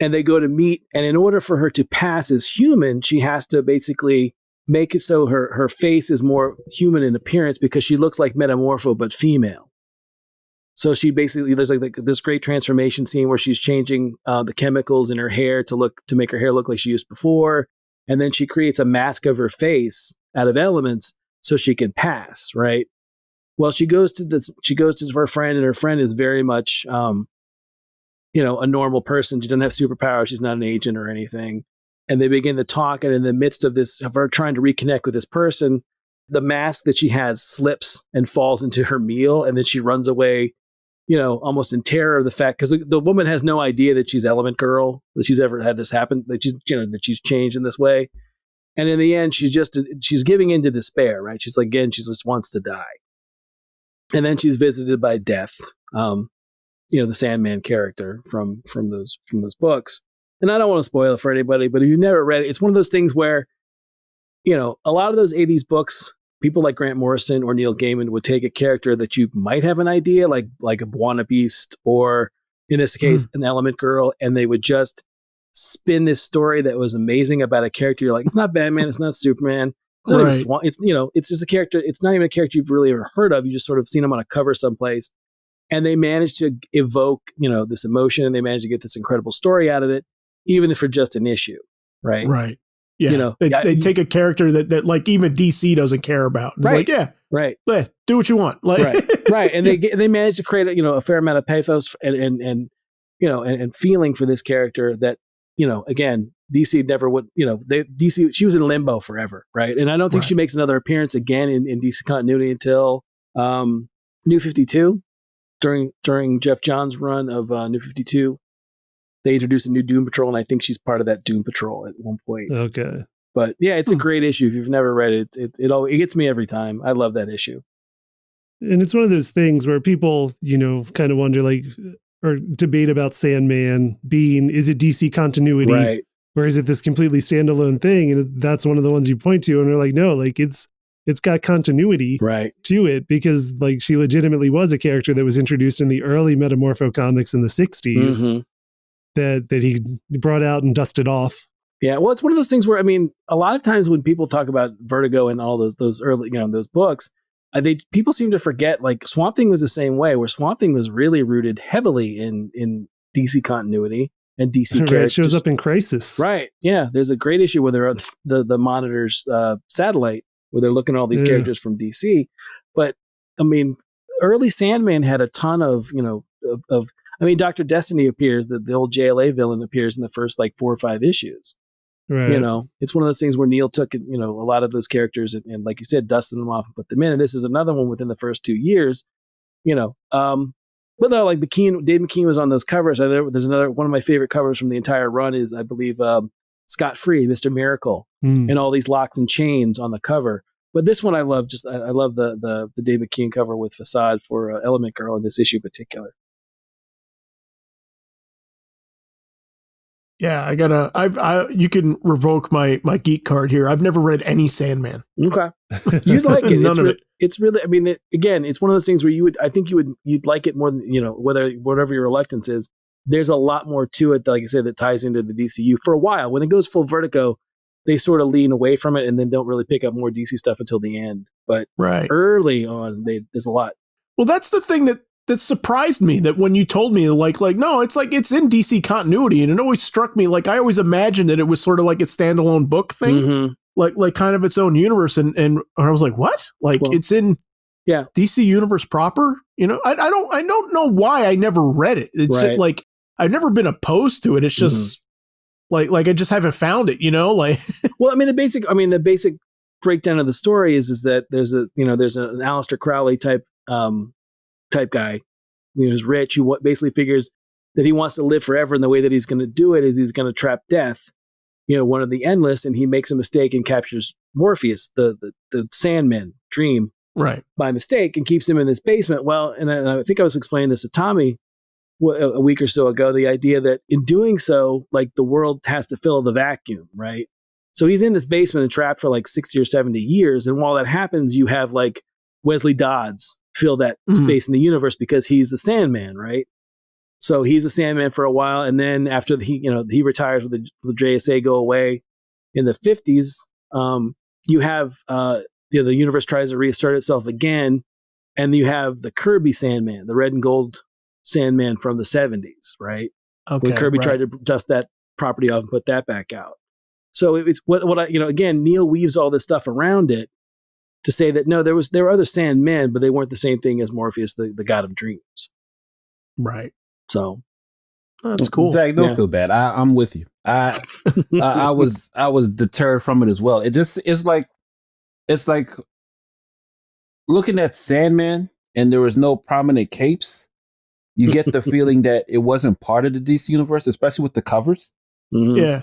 [SPEAKER 2] and they go to meet. And in order for her to pass as human, she has to basically make it so her face is more human in appearance, because she looks like Metamorpho, but female. So she basically, there's like this great transformation scene where she's changing the chemicals in her hair to make her hair look like she used before. And then she creates a mask of her face out of elements so she can pass, right? Well, she goes to her friend, and her friend is very much, a normal person. She doesn't have superpowers. She's not an agent or anything. And they begin to talk. And in the midst of her trying to reconnect with this person, the mask that she has slips and falls into her meal. And then she runs away, almost in terror of the fact, because the woman has no idea that she's Element Girl, that she's ever had this happen, that she's changed in this way. And in the end, she's giving into despair, right? She's like, again, she just wants to die. And then she's visited by Death, the Sandman character from those books. And I don't want to spoil it for anybody, but if you've never read it, it's one of those things where, a lot of those 80s books, people like Grant Morrison or Neil Gaiman would take a character that you might have an idea, like a Buona Beast, or in this case, an Element Girl, and they would just spin this story that was amazing about a character. You're like, it's not Batman, it's not Superman. It's not even it's just a character. It's not even a character you've really ever heard of. You just sort of seen him on a cover someplace, and they managed to evoke, this emotion, and they managed to get this incredible story out of it, even if for just an issue, right?
[SPEAKER 1] Right. Yeah. They take a character that like even DC doesn't care about. It's like, yeah,
[SPEAKER 2] right.
[SPEAKER 1] Yeah, do what you want. Like,
[SPEAKER 2] right. And they managed to create a fair amount of pathos and feeling for this character that, again, DC never would, she was in limbo forever, right? And I don't think she makes another appearance again in DC continuity until New 52, during Jeff Johns' run of New 52. They introduced a new Doom Patrol, and I think she's part of that Doom Patrol at one point.
[SPEAKER 4] Okay.
[SPEAKER 2] But yeah, it's a great issue. If you've never read it, it gets me every time. I love that issue.
[SPEAKER 4] And it's one of those things where people, kind of wonder, like, or debate about Sandman being, is it DC continuity?
[SPEAKER 2] Right.
[SPEAKER 4] Or is it this completely standalone thing? And that's one of the ones you point to, and they're like, no, like it's got continuity to it, because like she legitimately was a character that was introduced in the early Metamorpho comics in the 60s that he brought out and dusted off.
[SPEAKER 2] Yeah, well, it's one of those things where, I mean, a lot of times when people talk about Vertigo and all those early, those books, people seem to forget, like Swamp Thing was the same way, where Swamp Thing was really rooted heavily in DC continuity and DC characters.
[SPEAKER 4] It shows up in Crisis.
[SPEAKER 2] Right. Yeah. There's a great issue where they're on the Monitor's satellite, where they're looking at all these characters from DC. But I mean, early Sandman had a ton of Dr. Destiny appears, the old JLA villain appears in the first like 4 or 5 issues.
[SPEAKER 4] Right.
[SPEAKER 2] It's one of those things where Neil took, a lot of those characters and like you said, dusted them off and put them in. And this is another one within the first 2 years, but no, like Dave McKean was on those covers. There's another one of my favorite covers from the entire run is, I believe, Scott Free, Mr. Miracle, and all these locks and chains on the cover. But this one I love. I love the Dave McKean cover with Facade for Element Girl in this issue in particular.
[SPEAKER 1] Yeah, you can revoke my geek card here. I've never read any Sandman.
[SPEAKER 2] Okay. You'd like it.
[SPEAKER 1] None of it.
[SPEAKER 2] it's really, I mean, again, it's one of those things where you'd like it more than, whatever your reluctance is. There's a lot more to it, like I said, that ties into the DCU for a while. When it goes full Vertigo, they sort of lean away from it and then don't really pick up more DC stuff until the end. But early on, there's a lot.
[SPEAKER 1] Well, that's the thing that surprised me, that when you told me like no, it's like it's in DC continuity, and it always struck me like I always imagined that it was sort of like a standalone book thing,
[SPEAKER 2] Mm-hmm.
[SPEAKER 1] like kind of its own universe, and I was like, what? Like it's in DC universe proper? I don't know why I never read it. It's just like I've never been opposed to it. It's just like I just haven't found it. Like
[SPEAKER 2] well, the basic breakdown of the story is that there's an Aleister Crowley type guy, who's rich, who basically figures that he wants to live forever, and the way that he's going to do it is he's going to trap death, one of the endless, and he makes a mistake and captures Morpheus, the Sandman dream, by mistake, and keeps him in this basement. Well, and I think I was explaining this to Tommy a week or so ago, the idea that in doing so, like, the world has to fill the vacuum, right? So he's in this basement and trapped for like 60 or 70 years. And while that happens, you have like Wesley Dodds fill that space in the universe because he's the Sandman, right? So he's the Sandman for a while. And then after he retires with the JSA go away in the 50s, you have, the universe tries to restart itself again. And you have the Kirby Sandman, the red and gold Sandman from the 70s, right? Okay, when Kirby tried to dust that property off and put that back out. So it's what I, again, Neil weaves all this stuff around it to say that no, there were other Sandmen, but they weren't the same thing as Morpheus, the god of dreams.
[SPEAKER 1] Right.
[SPEAKER 2] So
[SPEAKER 1] that's cool.
[SPEAKER 3] Zach, don't feel bad. I'm with you. I was deterred from it as well. It's like looking at Sandman and there was no prominent capes. You get the feeling that it wasn't part of the DC universe, especially with the covers.
[SPEAKER 2] Mm-hmm.
[SPEAKER 1] Yeah.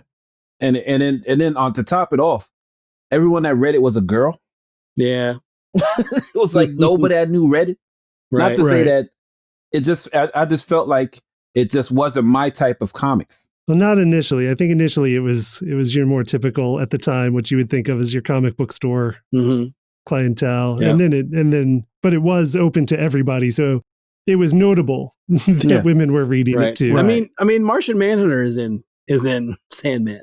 [SPEAKER 3] And then on to top it off, everyone that read it was a girl.
[SPEAKER 2] Yeah.
[SPEAKER 3] It was like nobody I knew read it.
[SPEAKER 2] Right,
[SPEAKER 3] Not to say that it just, I just felt like it just wasn't my type of comics.
[SPEAKER 4] Well, not initially. I think initially it was your more typical at the time, what you would think of as your comic book store clientele. Yeah. But it was open to everybody. So it was notable that women were reading it too.
[SPEAKER 2] I mean, Martian Manhunter is in Sandman.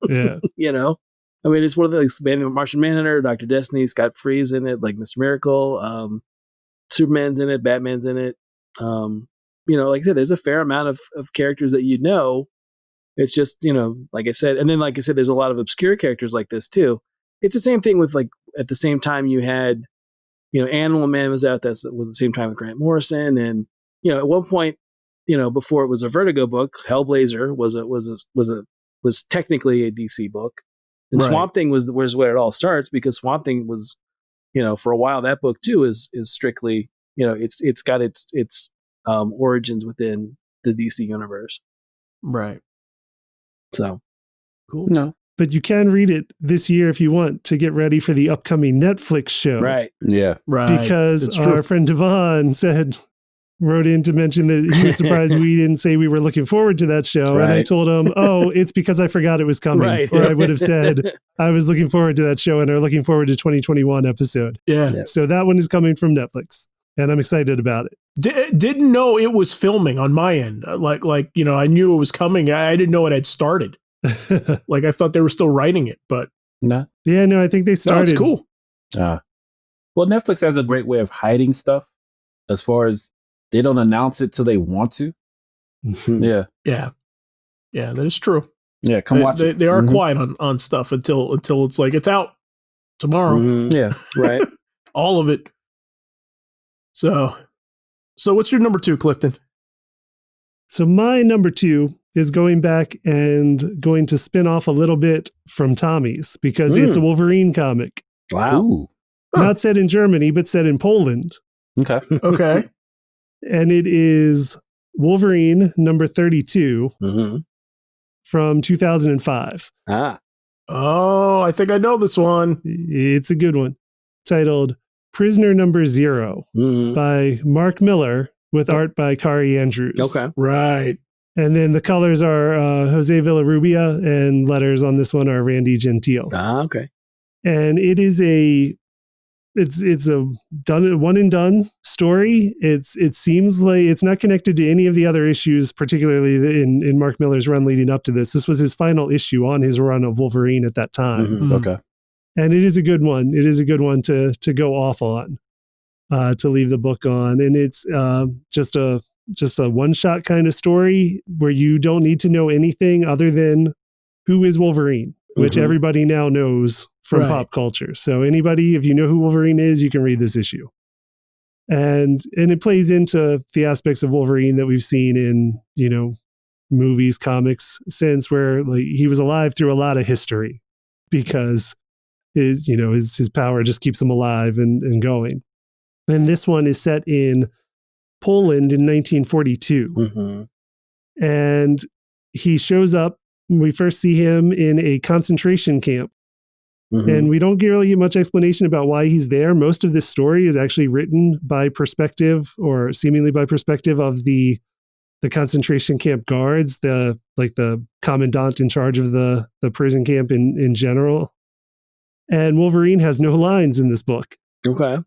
[SPEAKER 4] Yeah.
[SPEAKER 2] It's one of the Martian Manhunter, Dr. Destiny, Scott Free's in it, like Mr. Miracle, Superman's in it, Batman's in it. Like I said, there's a fair amount of characters that it's just, like I said, and then like I said, there's a lot of obscure characters like this too. It's the same thing with, like, at the same time you had, Animal Man was out, that's with the same time with Grant Morrison, and at one point, before it was a Vertigo book, Hellblazer was technically a DC book, and Swamp Thing was where it all starts, because Swamp Thing was, for a while, that book too is strictly, it's got its origins within the DC universe,
[SPEAKER 1] right?
[SPEAKER 2] So
[SPEAKER 1] cool.
[SPEAKER 3] No.
[SPEAKER 4] But you can read it this year if you want to get ready for the upcoming Netflix show.
[SPEAKER 2] Right.
[SPEAKER 3] Yeah.
[SPEAKER 1] Right.
[SPEAKER 4] Because our friend Devon wrote in to mention that he was surprised we didn't say we were looking forward to that show. Right. And I told him, it's because I forgot it was coming. Right. Or I would have said I was looking forward to that show and are looking forward to 2021 episode.
[SPEAKER 1] Yeah.
[SPEAKER 4] So that one is coming from Netflix and I'm excited about it.
[SPEAKER 1] Didn't know it was filming on my end. Like, I knew it was coming. I didn't know it had started. Like, I thought they were still writing it, but
[SPEAKER 3] no.
[SPEAKER 4] Yeah, no, I think they started.
[SPEAKER 1] That's cool.
[SPEAKER 3] Well, Netflix has a great way of hiding stuff, as far as they don't announce it till they want to.
[SPEAKER 2] Mm-hmm.
[SPEAKER 1] Yeah, that is true.
[SPEAKER 3] Yeah, come watch it.
[SPEAKER 1] They are quiet on stuff until it's like it's out tomorrow.
[SPEAKER 2] Mm-hmm.
[SPEAKER 3] Yeah,
[SPEAKER 2] right.
[SPEAKER 1] All of it. So what's your number 2, Clifton?
[SPEAKER 4] So my number 2 is going back and going to spin off a little bit from Tommy's, because it's a Wolverine comic.
[SPEAKER 2] Wow.
[SPEAKER 3] Ooh.
[SPEAKER 4] Not set in Germany, but set in Poland.
[SPEAKER 3] Okay.
[SPEAKER 1] Okay.
[SPEAKER 4] And it is Wolverine number 32 from 2005.
[SPEAKER 1] Oh, I think I know this one.
[SPEAKER 4] It's a good one. Titled Prisoner Number 0 by Mark Miller with art by Kari Andrews.
[SPEAKER 2] Okay.
[SPEAKER 1] Right.
[SPEAKER 4] And then the colors are Jose Villarrubia, and letters on this one are Randy Gentile.
[SPEAKER 2] Okay.
[SPEAKER 4] And it is it's a one and done story. It seems like it's not connected to any of the other issues, particularly in Mark Millar's run leading up to this. This was his final issue on his run of Wolverine at that time.
[SPEAKER 3] Mm-hmm. Okay.
[SPEAKER 4] And it is a good one. It is a good one to go off on, to leave the book on. And it's just a one-shot kind of story where you don't need to know anything other than who is Wolverine, which everybody now knows from pop culture. So anybody, if you know who Wolverine is, you can read this issue. And it plays into the aspects of Wolverine that we've seen in, movies, comics since, where like he was alive through a lot of history because his power just keeps him alive and going. And this one is set in Poland in 1942. And he shows up. We first see him in a concentration camp. And we don't really get much explanation about why he's there. Most of this story is actually written by perspective, or seemingly by perspective, of the concentration camp guards, the commandant in charge of the prison camp in general. And Wolverine has no lines in this book.
[SPEAKER 2] Okay.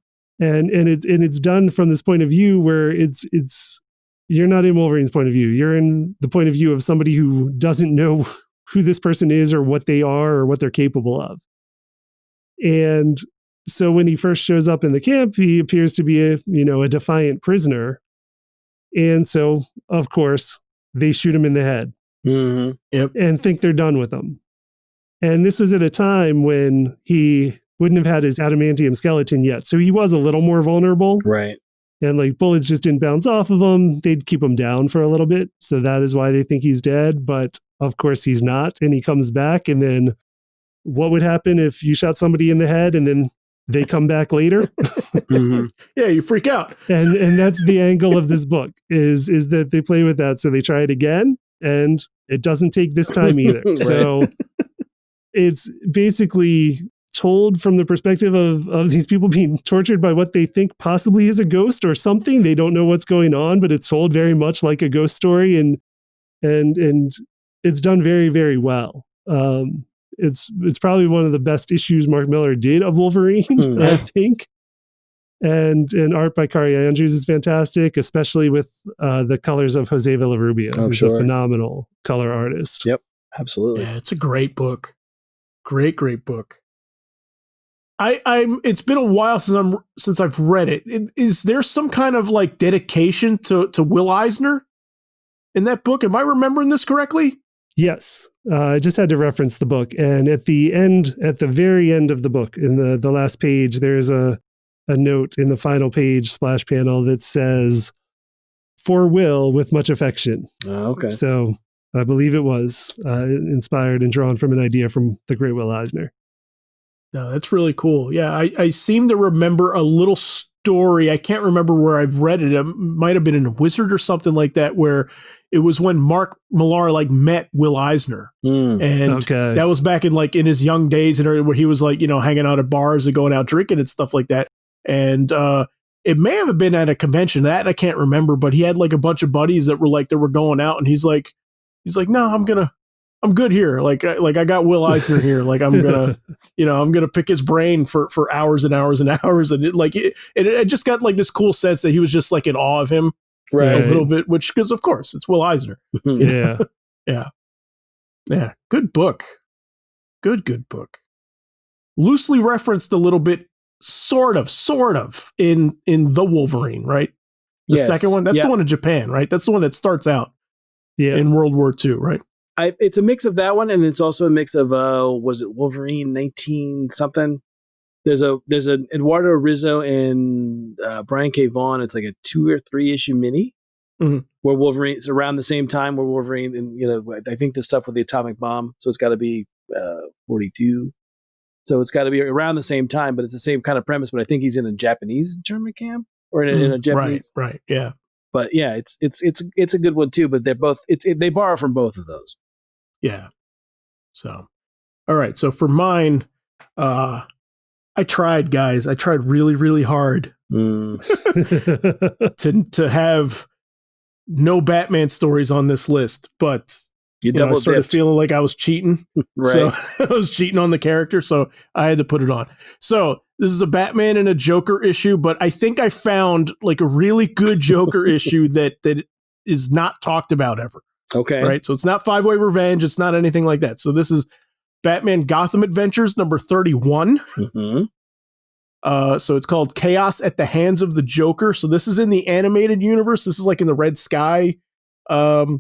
[SPEAKER 4] And it's done from this point of view where it's you're not in Wolverine's point of view. You're in the point of view of somebody who doesn't know who this person is or what they are or what they're capable of. And so when he first shows up in the camp, he appears to be a defiant prisoner. And so, of course, they shoot him in the head and think they're done with him. And this was at a time when he wouldn't have had his adamantium skeleton yet. So he was a little more vulnerable.
[SPEAKER 2] Right.
[SPEAKER 4] And like bullets just didn't bounce off of him. They'd keep him down for a little bit. So that is why they think he's dead. But of course he's not. And he comes back. And then what would happen if you shot somebody in the head and then they come back later?
[SPEAKER 1] Yeah, you freak out.
[SPEAKER 4] And that's the angle of this book is that they play with that. So they try it again and it doesn't take this time either.
[SPEAKER 2] Right.
[SPEAKER 4] So it's basically told from the perspective of these people being tortured by what they think possibly is a ghost or something. They don't know what's going on, but it's told very much like a ghost story, and it's done very, very well. It's probably one of the best issues Mark Millar did of Wolverine, I think. And art by Kari Andrews is fantastic, especially with the colors of Jose Villarrubia, who's a phenomenal color artist.
[SPEAKER 2] Yep, absolutely.
[SPEAKER 1] Yeah, it's a great book. Great book. It's been a while since I've read it. Is there some kind of like dedication to Will Eisner in that book? Am I remembering this correctly?
[SPEAKER 4] Yes. I just had to reference the book. And at the very end of the book, in the last page, there's a note in the final page splash panel that says, "For Will with much affection."
[SPEAKER 2] Okay.
[SPEAKER 4] So I believe it was inspired and drawn from an idea from the great Will Eisner.
[SPEAKER 1] No, that's really cool. Yeah, I seem to remember a little story. I can't remember where I've read it. It might have been in a Wizard or something like that, where it was when Mark Millar like met Will Eisner, and that was back in his young days, and where he was like hanging out at bars and going out drinking and stuff like that. And it may have been at a convention that I can't remember, but he had like a bunch of buddies that were going out, and he's like, no, I'm good here. Like I got Will Eisner here. Like I'm gonna pick his brain for hours and hours and hours. And it just got like this cool sense that he was just like in awe of him,
[SPEAKER 4] right?
[SPEAKER 1] A little bit, because of course it's Will Eisner.
[SPEAKER 4] Yeah.
[SPEAKER 1] Yeah. Good book. Good book. Loosely referenced a little bit, sort of in The Wolverine, right? The second one. That's the one in Japan, right? That's the one that starts out in World War II, right?
[SPEAKER 2] It's a mix of that one, and it's also a mix of was it Wolverine 19 something? There's an Eduardo Rizzo and Brian K. Vaughan. It's like a 2 or 3 issue mini where Wolverine. It's around the same time where Wolverine, and I think the stuff with the atomic bomb. So it's got to be 42. So it's got to be around the same time, but it's the same kind of premise. But I think he's in a Japanese internment camp or in a Japanese.
[SPEAKER 1] Right. Yeah.
[SPEAKER 2] But yeah, it's a good one too. But they're both they borrow from both of those.
[SPEAKER 1] Yeah. So, all right. So for mine, I tried, guys. I tried really, really hard to have no Batman stories on this list, but I started feeling like I was cheating.
[SPEAKER 2] Right.
[SPEAKER 1] So I was cheating on the character, so I had to put it on. So this is a Batman and a Joker issue, but I think I found like a really good Joker issue that is not talked about ever.
[SPEAKER 2] Okay.
[SPEAKER 1] Right. So it's not Five-Way Revenge. It's not anything like that. So this is Batman Gotham Adventures number 31. So it's called Chaos at the Hands of the Joker. So this is in the animated universe. This is like in the Red Sky era.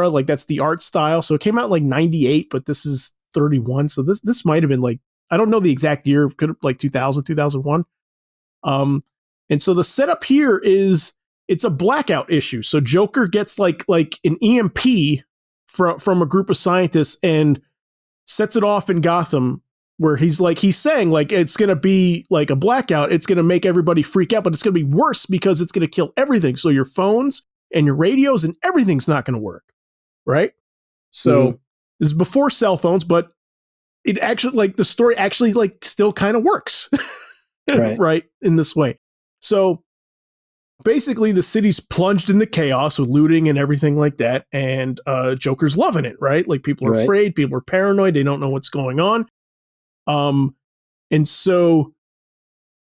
[SPEAKER 1] Like that's the art style. So it came out like 98, but this is 31. So this might have been like, I don't know the exact year, could like 2000, 2001. And so the setup here is it's a blackout issue. So Joker gets like an EMP from a group of scientists and sets it off in Gotham, where he's saying like it's going to be like a blackout. It's going to make everybody freak out, but it's going to be worse because it's going to kill everything. So your phones and your radios and everything's not going to work. Right. So this is before cell phones, but it actually like the story actually like still kind of works. Right. In this way. So basically the city's plunged into chaos with looting and everything like that. And Joker's loving it. Right. Like people are afraid. People are paranoid. They don't know what's going on. And so,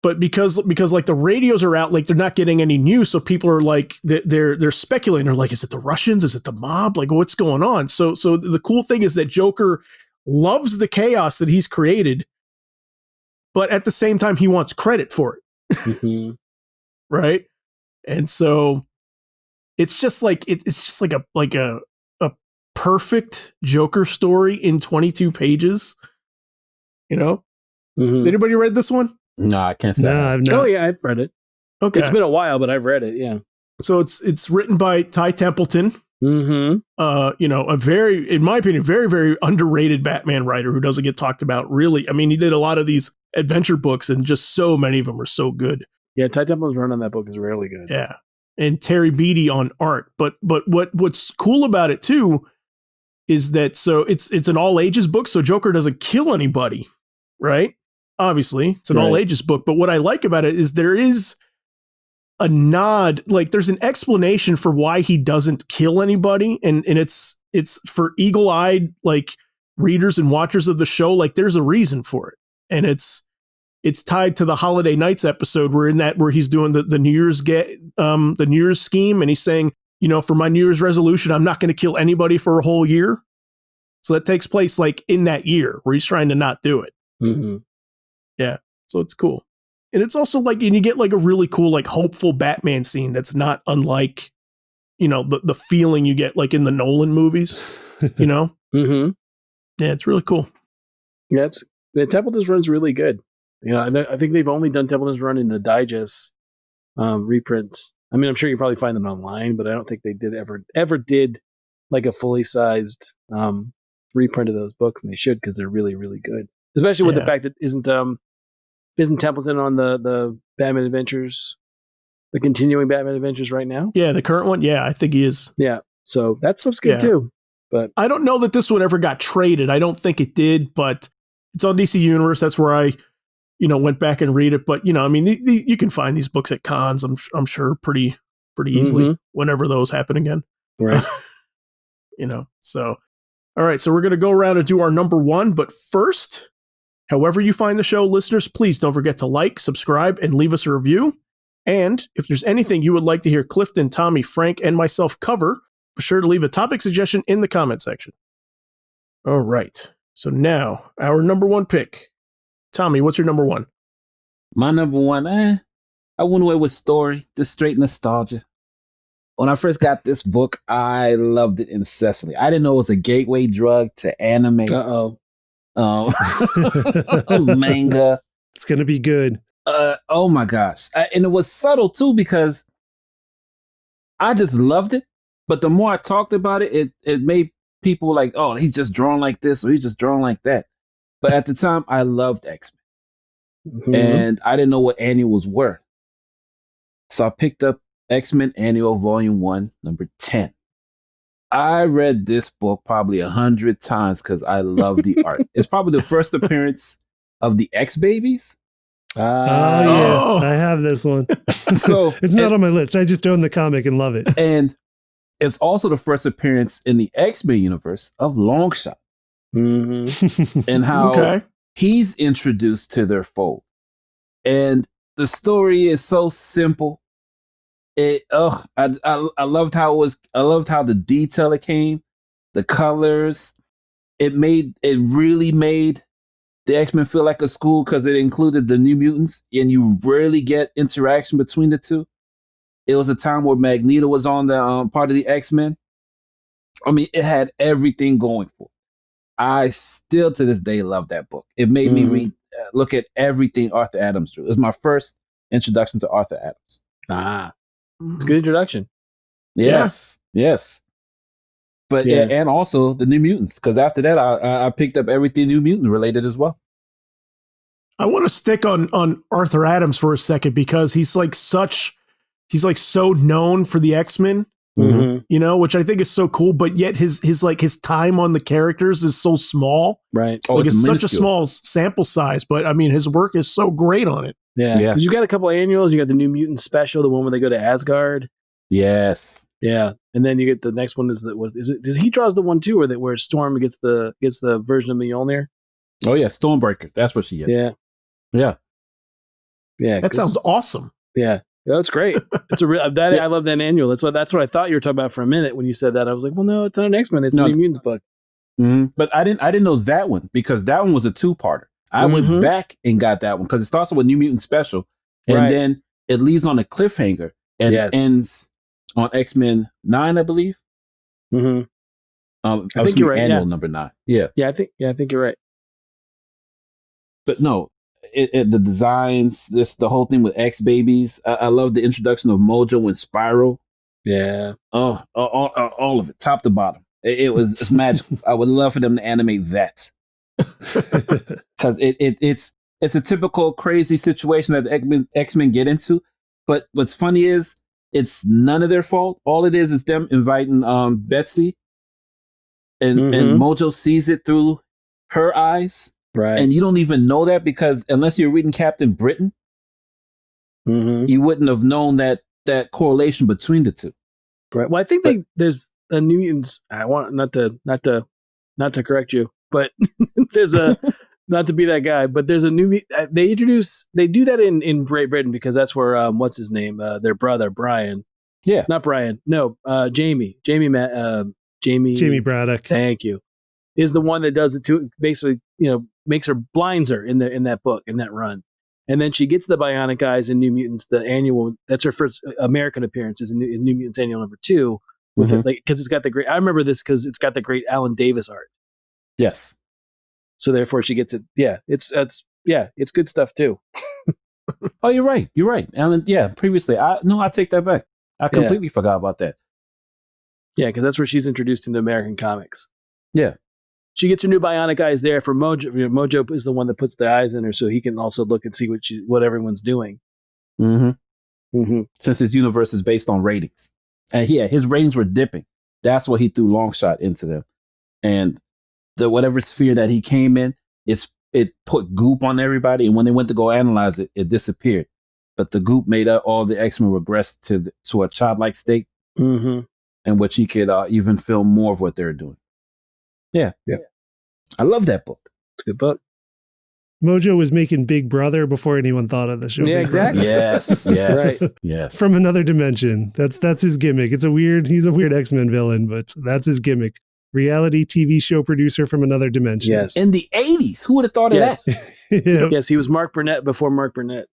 [SPEAKER 1] but because like the radios are out, like they're not getting any news. So people are like, they're speculating. They're like, is it the Russians? Is it the mob? Like what's going on? So the cool thing is that Joker loves the chaos that he's created, but at the same time, he wants credit for it. Right. And so it's just like, it's just like a perfect Joker story in 22 pages. You know, has anybody read this one?
[SPEAKER 3] No, I can't say.
[SPEAKER 4] No, I've not.
[SPEAKER 2] Oh yeah, I've read it. Okay, it's been a while, but I've read it. Yeah.
[SPEAKER 1] So it's written by Ty Templeton. You know, a very, in my opinion, very, very underrated Batman writer who doesn't get talked about really. I mean, he did a lot of these adventure books and just so many of them are so good. Yeah,
[SPEAKER 2] Ty Templeton's run on that book is really good.
[SPEAKER 1] Yeah. And Terry Beatty on art. But what's cool about it too is that so it's an all ages book, so Joker doesn't kill anybody, right? Obviously, it's an all ages book. But what I like about it is there is a nod, like there's an explanation for why he doesn't kill anybody, and it's for eagle-eyed like readers and watchers of the show, like there's a reason for it, and it's tied to the Holiday Nights episode where he's doing the New Year's the New Year's scheme, and he's saying, you know, for my New Year's resolution, I'm not going to kill anybody for a whole year. So that takes place like in that year where he's trying to not do it. Yeah, so it's cool. And it's also like, and you get like a really cool, like hopeful Batman scene that's not unlike, you know, the feeling you get like in the Nolan movies, you know? Yeah, it's really cool.
[SPEAKER 2] Yeah, the Templeton's run's really good. You know, I think they've only done Templeton's run in the digest reprints. I mean, I'm sure you probably find them online, but I don't think they ever did like a fully sized reprint of those books, and they should, because they're really, really good. Especially with the fact that isn't Templeton on the Batman Adventures, the continuing Batman Adventures right now?
[SPEAKER 1] Yeah, the current one. Yeah, I think he is.
[SPEAKER 2] Yeah, so that stuff's good too. But
[SPEAKER 1] I don't know that this one ever got traded. I don't think it did, but it's on DC Universe. That's where I, you know, went back and read it. But you know, I mean, you can find these books at cons. I'm sure pretty easily whenever those happen again.
[SPEAKER 2] Right.
[SPEAKER 1] You know. So, all right. So we're gonna go around and do our number one. But first, however you find the show, listeners, please don't forget to like, subscribe, and leave us a review. And if there's anything you would like to hear Clifton, Tommy, Frank, and myself cover, be sure to leave a topic suggestion in the comment section. All right. So now, our number one pick. Tommy, what's your number one?
[SPEAKER 3] My number one, I went away with story, just straight nostalgia. When I first got this book, I loved it incessantly. I didn't know it was a gateway drug to anime. Manga.
[SPEAKER 4] It's gonna be good.
[SPEAKER 3] Oh my gosh. And it was subtle too, because I just loved it. But the more I talked about it, it made people like, oh, he's just drawn like this, or he's just drawn like that. But at the time, I loved X-Men. And I didn't know what annuals were. So I picked up X-Men Annual Volume 1, number 10. I read this book probably 100 times because I love the art. It's probably the first appearance of the X-Babies.
[SPEAKER 4] Yeah, I have this one.
[SPEAKER 3] So
[SPEAKER 4] it's not on my list. I just own the comic and love it.
[SPEAKER 3] And it's also the first appearance in the X-Men universe of Longshot. And how he's introduced to their fold. And the story is so simple. I loved how it was. I loved how the detail it came, the colors. It really made the X-Men feel like a school because it included the New Mutants, and you rarely get interaction between the two. It was a time where Magneto was on the part of the X-Men. I mean, it had everything going for it. I still to this day love that book. It made me look at everything Arthur Adams drew. It was my first introduction to Arthur Adams.
[SPEAKER 2] It's a good introduction.
[SPEAKER 3] Yes. But and also the New Mutants, because after that I picked up everything New Mutant related as well.
[SPEAKER 1] I want to stick on Arthur Adams for a second because he's like so known for the X-Men, you know, which I think is so cool. But yet his time on the characters is so small,
[SPEAKER 2] right?
[SPEAKER 1] Like it's such a small sample size, but I mean his work is so great on it.
[SPEAKER 2] Yeah, because you got a couple annuals. You got the New Mutant special, the one where they go to Asgard.
[SPEAKER 3] Yes.
[SPEAKER 2] Yeah, and then you get the next one. Does he draws the one too, where Storm gets the version of Mjolnir?
[SPEAKER 3] Oh yeah, Stormbreaker. That's what she gets. Yeah.
[SPEAKER 1] That sounds awesome.
[SPEAKER 2] Yeah, that's great. It's I love that annual. That's what I thought you were talking about for a minute when you said that. I was like, well, no, it's not an X-Men. It's a New Mutants book.
[SPEAKER 3] But I didn't know that one because that one was a 2-parter. I went back and got that one because it starts with a New Mutant special, and then it leaves on a cliffhanger and ends on X-Men 9, I believe.
[SPEAKER 2] I
[SPEAKER 3] think you're right. Annual number 9. Yeah.
[SPEAKER 2] I think you're right.
[SPEAKER 3] But no, the designs, the whole thing with X babies. I love the introduction of Mojo and Spiral.
[SPEAKER 2] Yeah.
[SPEAKER 3] Oh, all of it, top to bottom. It's magical. I would love for them to animate that because it's a typical crazy situation that the X-Men get into. But what's funny is it's none of their fault. All it is them inviting Betsy, and Mojo sees it through her eyes.
[SPEAKER 2] Right.
[SPEAKER 3] And you don't even know that because unless you're reading Captain Britain, you wouldn't have known that correlation between the two.
[SPEAKER 2] Right. Well, I think there's a New Mutants. I want not to correct you, but there's a not to be that guy, but there's a new. They do that in Great Britain because that's where what's his name, their brother Brian.
[SPEAKER 3] Yeah.
[SPEAKER 2] Not Brian. No, Jamie
[SPEAKER 4] Braddock.
[SPEAKER 2] Thank you. Is the one that does it to basically, makes her blinds her in that book, in that run. And then she gets the Bionic Guys in New Mutants, the annual. That's her first American appearance is in New Mutants annual number 2 with it, because it's got the great. I remember this because it's got the great Alan Davis art.
[SPEAKER 3] Yes.
[SPEAKER 2] So therefore, she gets it. Yeah, it's good stuff too.
[SPEAKER 3] Oh, you're right. Alan. Yeah, previously, I take that back. I completely forgot about that.
[SPEAKER 2] Yeah, because that's where she's introduced into American comics.
[SPEAKER 3] Yeah.
[SPEAKER 2] She gets her new Bionic Eyes there for Mojo. Mojo is the one that puts the eyes in her, so he can also look and see what everyone's doing.
[SPEAKER 3] Since his universe is based on ratings, and his ratings were dipping. That's what he threw Longshot into them, and the whatever sphere that he came in, it put goop on everybody, and when they went to go analyze it, it disappeared. But the goop made all the X-Men regress to a childlike state, in which he could even film more of what they're doing. Yeah. I love that book.
[SPEAKER 2] It's a good book.
[SPEAKER 4] Mojo was making Big Brother before anyone thought of the show.
[SPEAKER 2] Yeah, exactly.
[SPEAKER 3] Yes. Right. Yes.
[SPEAKER 4] From another dimension. That's his gimmick. He's a weird X-Men villain, but that's his gimmick. Reality TV show producer from another dimension.
[SPEAKER 2] Yes.
[SPEAKER 3] In the 80s. Who would have thought of that?
[SPEAKER 2] Yes, he was Mark Burnett before Mark Burnett.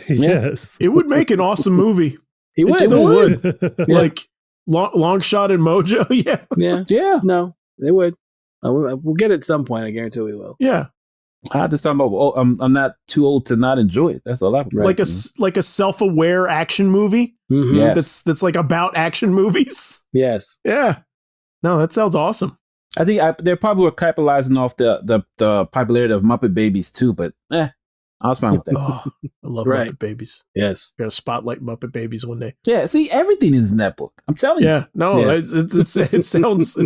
[SPEAKER 4] Yes.
[SPEAKER 1] It would make an awesome movie.
[SPEAKER 2] He would.
[SPEAKER 1] It still would. Like Longshot and Mojo.
[SPEAKER 2] Yeah. No, they would. We'll get it at some point. I guarantee we will.
[SPEAKER 1] Yeah.
[SPEAKER 3] I just talking about. I'm not too old to not enjoy it. That's all I
[SPEAKER 1] like a self-aware action movie.
[SPEAKER 3] Yes.
[SPEAKER 1] That's like about action movies.
[SPEAKER 2] Yes.
[SPEAKER 1] Yeah. No, that sounds awesome.
[SPEAKER 3] I think they probably were capitalizing off the popularity of Muppet Babies too, but I was fine with that.
[SPEAKER 1] Oh, I love Muppet Babies.
[SPEAKER 2] Yes.
[SPEAKER 1] Got to spotlight Muppet Babies one day.
[SPEAKER 3] Yeah. See, everything is in that book. I'm telling you.
[SPEAKER 1] Yeah. No, it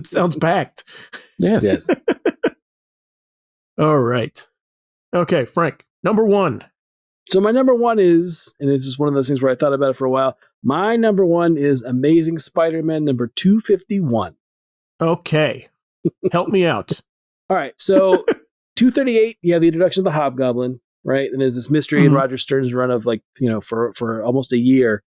[SPEAKER 1] sounds packed.
[SPEAKER 3] Yes.
[SPEAKER 1] All right. Okay, Frank, number 1.
[SPEAKER 2] So my number 1 is, and this is one of those things where I thought about it for a while. My number 1 is Amazing Spider-Man number 251.
[SPEAKER 1] Okay. Help me out.
[SPEAKER 2] All right. So 238, you have the introduction of the Hobgoblin, right? And there's this mystery in Roger Stern's run of like, for almost a year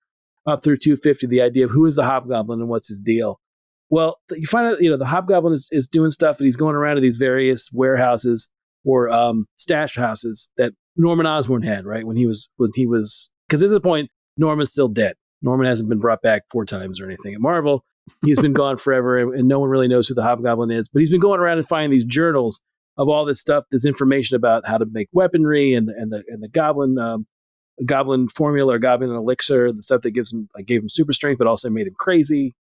[SPEAKER 2] up through 250, the idea of who is the Hobgoblin and what's his deal. Well, you find out, the Hobgoblin is doing stuff, and he's going around to these various warehouses or stash houses that Norman Osborn had, right? When he was, because this is the point, Norman's still dead. Norman hasn't been brought back 4 times or anything at Marvel. He's been gone forever, and no one really knows who the Hobgoblin is. But he's been going around and finding these journals of all this stuff, this information about how to make weaponry and the goblin formula or goblin elixir, the stuff that gave him super strength, but also made him crazy.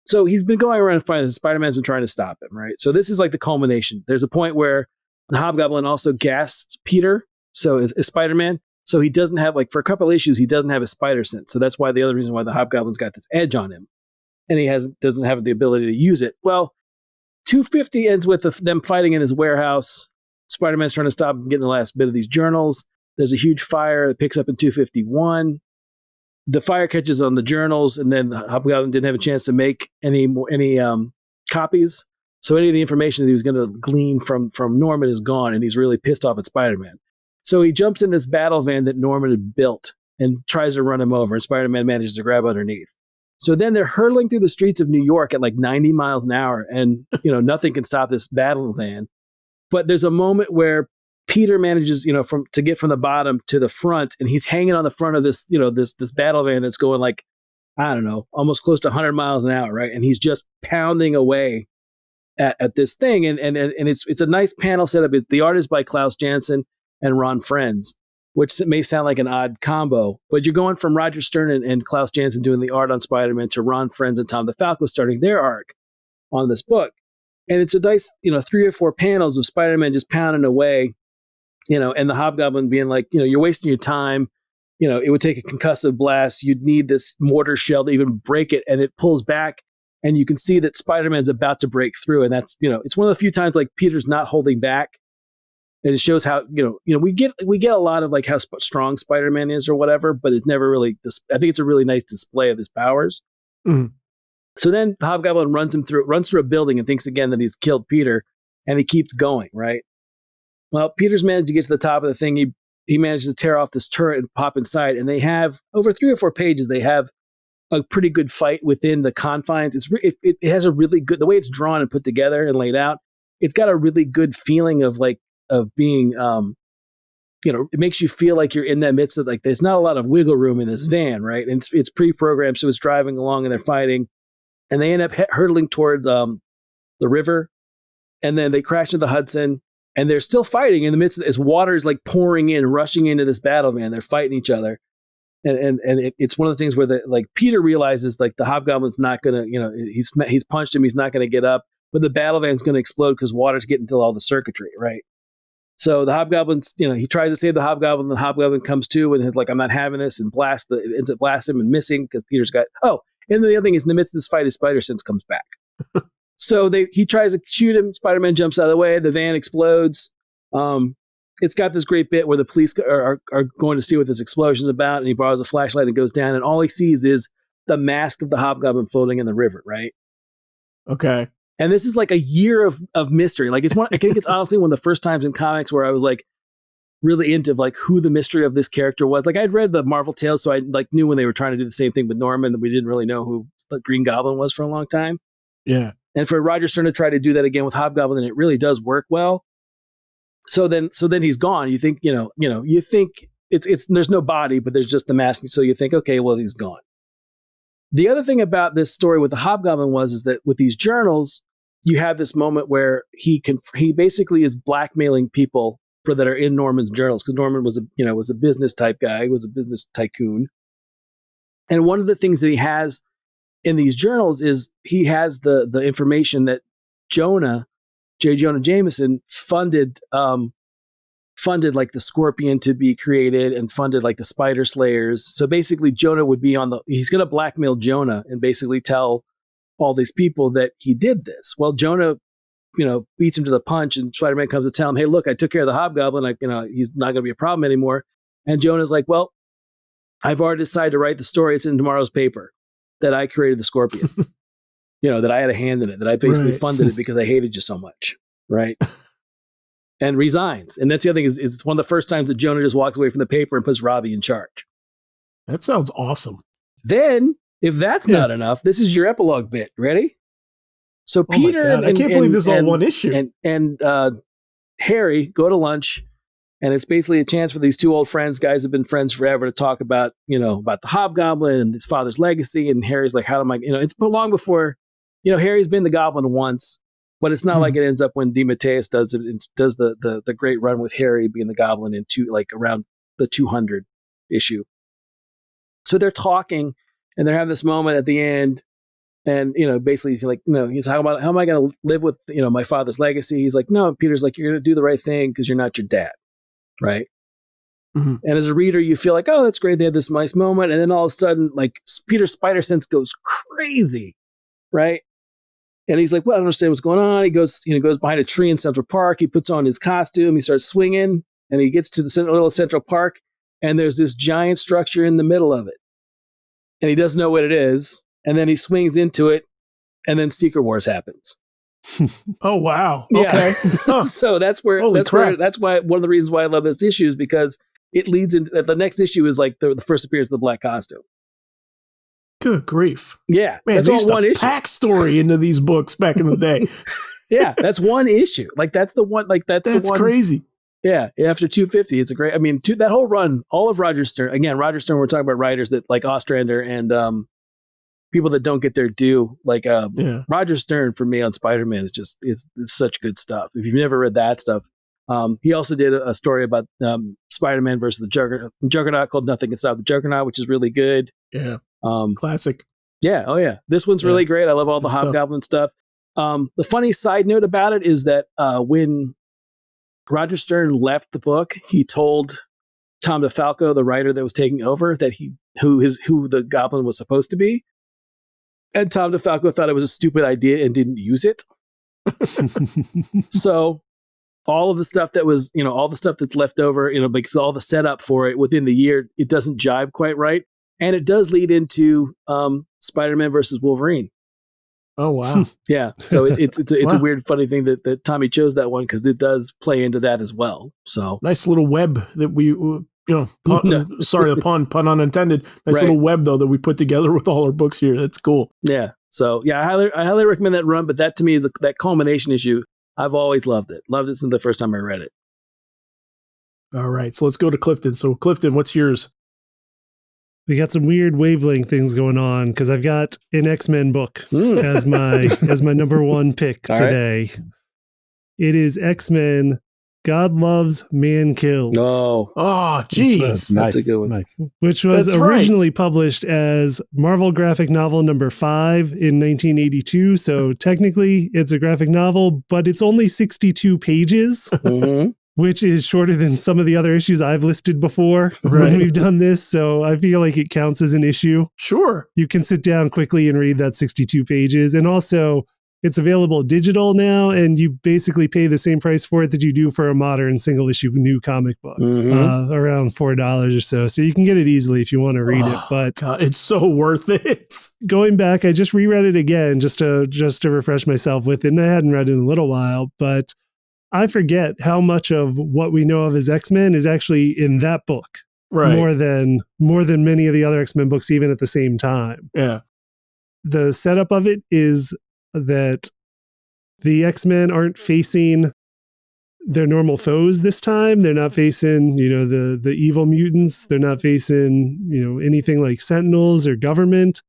[SPEAKER 2] So he's been going around and finding this. Spider-Man's been trying to stop him, right? So this is like the culmination. There's a point where the Hobgoblin also gasps Peter, so is Spider-Man. So he doesn't have, like, for a couple issues, he doesn't have a spider sense. So that's why the other reason why the Hobgoblin's got this edge on him. And he doesn't have the ability to use it. Well, 250 ends with them fighting in his warehouse. Spider-Man's trying to stop him getting the last bit of these journals. There's a huge fire that picks up in 251. The fire catches on the journals, and then the Hobgoblin didn't have a chance to make any copies. So any of the information that he was going to glean from Norman is gone, and he's really pissed off at Spider-Man. So he jumps in this battle van that Norman had built and tries to run him over, and Spider-Man manages to grab underneath. So then they're hurtling through the streets of New York at like 90 miles an hour, and nothing can stop this battle van. But there's a moment where Peter manages, to get from the bottom to the front, and he's hanging on the front of this, this battle van that's going like, I don't know, almost close to 100 miles an hour, right? And he's just pounding away at this thing, and it's a nice panel setup. The art is by Klaus Janson and Ron Frenz, which may sound like an odd combo, but you're going from Roger Stern and Klaus Janson doing the art on Spider-Man to Ron Frenz and Tom DeFalco starting their arc on this book. And it's a nice, 3 or 4 panels of Spider-Man just pounding away, and the Hobgoblin being like, you're wasting your time. It would take a concussive blast. You'd need this mortar shell to even break it. And it pulls back, and you can see that Spider-Man's about to break through. And that's, it's one of the few times like Peter's not holding back. And it shows how, we get a lot of like how strong Spider-Man is or whatever, but it's never really, I think it's a really nice display of his powers. Mm-hmm. So then the Hobgoblin runs through a building and thinks again that he's killed Peter, and he keeps going, right? Well, Peter's managed to get to the top of the thing. He manages to tear off this turret and pop inside, and they have, over 3 or 4 pages, they have a pretty good fight within the confines. It has a really good, the way it's drawn and put together and laid out, it's got a really good feeling of being, it makes you feel like you're in that midst of, like, there's not a lot of wiggle room in this van, right? And it's pre-programmed, so it's driving along and they're fighting, and they end up hurtling toward the river, and then they crash into the Hudson, and they're still fighting in the midst of this. Water is like pouring in, rushing into this battle van. They're fighting each other, and it's one of the things where Peter realizes like the Hobgoblin's not gonna, he's punched him, he's not gonna get up, but the battle van's gonna explode because water's getting to all the circuitry, right? So the Hobgoblin's, he tries to save the Hobgoblin. The Hobgoblin comes to and is like, I'm not having this, and ends up blasting him and missing because Peter's got, and then the other thing is in the midst of this fight, his spider sense comes back. So he tries to shoot him. Spider-Man jumps out of the way. The van explodes. It's got this great bit where the police are going to see what this explosion is about, and he borrows a flashlight and goes down, and all he sees is the mask of the Hobgoblin floating in the river, right?
[SPEAKER 1] Okay.
[SPEAKER 2] And this is like a year of mystery. Like I think it's honestly one of the first times in comics where I was like really into like who the mystery of this character was. Like I'd read the Marvel Tales, so I like knew when they were trying to do the same thing with Norman that we didn't really know who the Green Goblin was for a long time.
[SPEAKER 1] Yeah.
[SPEAKER 2] And for Roger Stern to try to do that again with Hobgoblin, and it really does work well. So then he's gone. You think, you think it's there's no body, but there's just the mask. So you think, okay, well, he's gone. The other thing about this story with the Hobgoblin is that with these journals, you have this moment where he basically is blackmailing people that are in Norman's journals, because Norman was a business type guy, was a business tycoon. And one of the things that he has in these journals is he has the information that Jonah Jameson funded like the Scorpion to be created and funded like the Spider Slayers. So basically Jonah would be he's going to blackmail Jonah and basically tell all these people that he did this. Well, Jonah, beats him to the punch, and Spider-Man comes to tell him, hey, look, I took care of the Hobgoblin. He's not going to be a problem anymore. And Jonah's like, well, I've already decided to write the story. It's in tomorrow's paper that I created the Scorpion. That I had a hand in it, that I basically funded it because I hated you so much, right? and resigns. And that's the other thing is it's one of the first times that Jonah just walks away from the paper and puts Robbie in charge.
[SPEAKER 1] That sounds awesome.
[SPEAKER 2] Then, if that's not enough, this is your epilogue bit. Ready? So Peter,
[SPEAKER 1] I can't believe this is all one issue.
[SPEAKER 2] And Harry go to lunch, and it's basically a chance for these two old friends, guys have been friends forever, to talk about, about the Hobgoblin and his father's legacy. And Harry's like, how am I, it's long before, Harry's been the Goblin once, but it's not like it ends up when DeMatteis does it. It does the great run with Harry being the Goblin around the 200 issue. So they're talking, and they're having this moment at the end. And, basically he's like, he's how am I going to live with, my father's legacy? He's like, no, Peter's like, you're going to do the right thing because you're not your dad. Right. Mm-hmm. And as a reader, you feel like, oh, that's great. They had this nice moment. And then all of a sudden, like, Peter's spider sense goes crazy. Right. And he's like, well, I don't understand what's going on. He goes behind a tree in Central Park. He puts on his costume. He starts swinging, and he gets to the little Central Park, and there's this giant structure in the middle of it. And he doesn't know what it is. And then he swings into it, and then Secret Wars happens.
[SPEAKER 1] Oh, wow.
[SPEAKER 2] Yeah.
[SPEAKER 1] Okay. Huh.
[SPEAKER 2] So that's why one of the reasons why I love this issue is because it leads into the next issue is like the first appearance of the Black Costume.
[SPEAKER 1] Good grief.
[SPEAKER 2] Yeah.
[SPEAKER 1] Man,
[SPEAKER 2] that's all one issue.
[SPEAKER 1] Pack story into these books back in the day.
[SPEAKER 2] Yeah. That's one issue. Like that's the one, that's
[SPEAKER 1] crazy.
[SPEAKER 2] Yeah. After 250, it's a great, that whole run, all of Roger Stern, we're talking about writers that like Ostrander and, people that don't get their due, like Roger Stern for me on Spider-Man is just it's such good stuff. If you've never read that stuff, he also did a story about Spider-Man versus the Juggernaut called Nothing Can Stop the Juggernaut, which is really good.
[SPEAKER 1] Yeah, classic.
[SPEAKER 2] Yeah, oh yeah, this one's really great. I love all the Hobgoblin stuff. The funny side note about it is that when Roger Stern left the book, he told Tom DeFalco, the writer that was taking over, that who the Goblin was supposed to be. And Tom DeFalco thought it was a stupid idea and didn't use it. So all of the stuff that was, all the stuff that's left over, because all the setup for it within the year, it doesn't jive quite right. And it does lead into Spider-Man versus Wolverine.
[SPEAKER 1] Oh, wow.
[SPEAKER 2] Yeah. So it's a weird, funny thing that Tommy chose that one because it does play into that as well. So nice
[SPEAKER 1] little web that we... sorry, the pun unintended. Nice little web though that we put together with all our books here. That's cool.
[SPEAKER 2] Yeah. So yeah, I highly recommend that run. But that to me is that culmination issue. I've always loved it. Loved it since the first time I read it.
[SPEAKER 1] All right, so let's go to Clifton. So Clifton, what's yours?
[SPEAKER 4] We got some weird wavelength things going on because I've got an X-Men book as my number one pick today. Right. It is X-Men. God Loves, Man Kills.
[SPEAKER 2] Oh,
[SPEAKER 1] geez.
[SPEAKER 2] That's a good one.
[SPEAKER 3] Nice.
[SPEAKER 4] Which was originally published as Marvel graphic novel number 5 in 1982. So technically it's a graphic novel, but it's only 62 pages, which is shorter than some of the other issues I've listed before when we've done this. So I feel like it counts as an issue.
[SPEAKER 1] Sure.
[SPEAKER 4] You can sit down quickly and read that 62 pages. And also, it's available digital now, and you basically pay the same price for it that you do for a modern single issue new comic book, around $4 or so. So you can get it easily if you want to read it. But
[SPEAKER 1] God, it's so worth it.
[SPEAKER 4] Going back, I just reread it again just to refresh myself with it, and I hadn't read it in a little while. But I forget how much of what we know of as X-Men is actually in that book, more than many of the other X-Men books, even at the same time.
[SPEAKER 1] Yeah,
[SPEAKER 4] the setup of it is that the X-Men aren't facing their normal foes this time. They're not facing, the evil mutants. They're not facing, anything like Sentinels or government.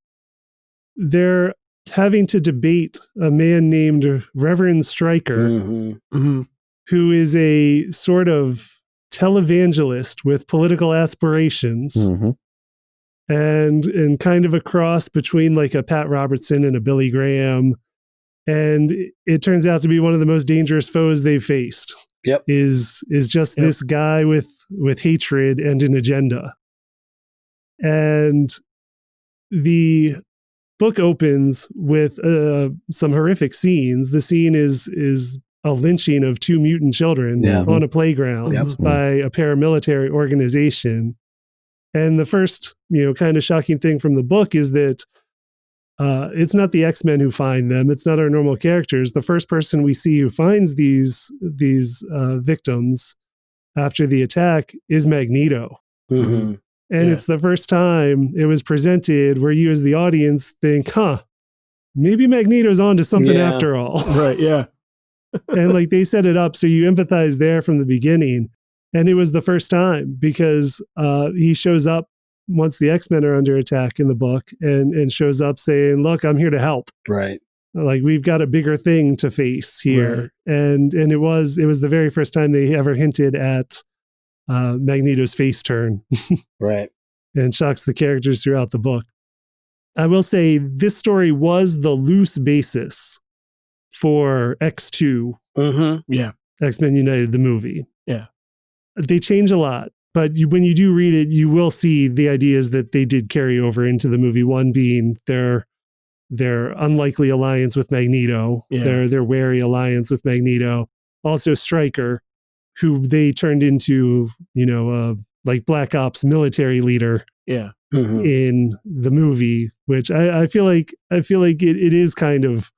[SPEAKER 4] They're having to debate a man named Reverend Stryker, who is a sort of televangelist with political aspirations. And kind of a cross between like a Pat Robertson and a Billy Graham. And it turns out to be one of the most dangerous foes they've faced.
[SPEAKER 2] Yep.
[SPEAKER 4] Is just this guy with hatred and an agenda. And the book opens with some horrific scenes. The scene is a lynching of 2 mutant children on a playground by a paramilitary organization. And the first, kind of shocking thing from the book is that it's not the X-Men who find them. It's not our normal characters. The first person we see who finds these victims after the attack is Magneto.
[SPEAKER 2] Mm-hmm.
[SPEAKER 4] And it's the first time it was presented where you as the audience think, maybe Magneto's onto something after all.
[SPEAKER 1] Right, yeah.
[SPEAKER 4] And like they set it up so you empathize there from the beginning. And it was the first time because he shows up once the X-Men are under attack in the book and shows up saying, look, I'm here to help.
[SPEAKER 2] Right.
[SPEAKER 4] Like we've got a bigger thing to face here. Right. And it was the very first time they ever hinted at Magneto's face turn.
[SPEAKER 2] Right.
[SPEAKER 4] And shocks the characters throughout the book. I will say this story was the loose basis for X2.
[SPEAKER 2] Mm-hmm.
[SPEAKER 1] Yeah.
[SPEAKER 4] X-Men United, the movie.
[SPEAKER 1] Yeah.
[SPEAKER 4] They change a lot, but when you do read it, you will see the ideas that they did carry over into the movie. One being their unlikely alliance with Magneto, their wary alliance with Magneto. Also Stryker, who they turned into, like Black Ops military leader.
[SPEAKER 1] Yeah.
[SPEAKER 2] Mm-hmm.
[SPEAKER 4] In the movie, which I feel like it is kind of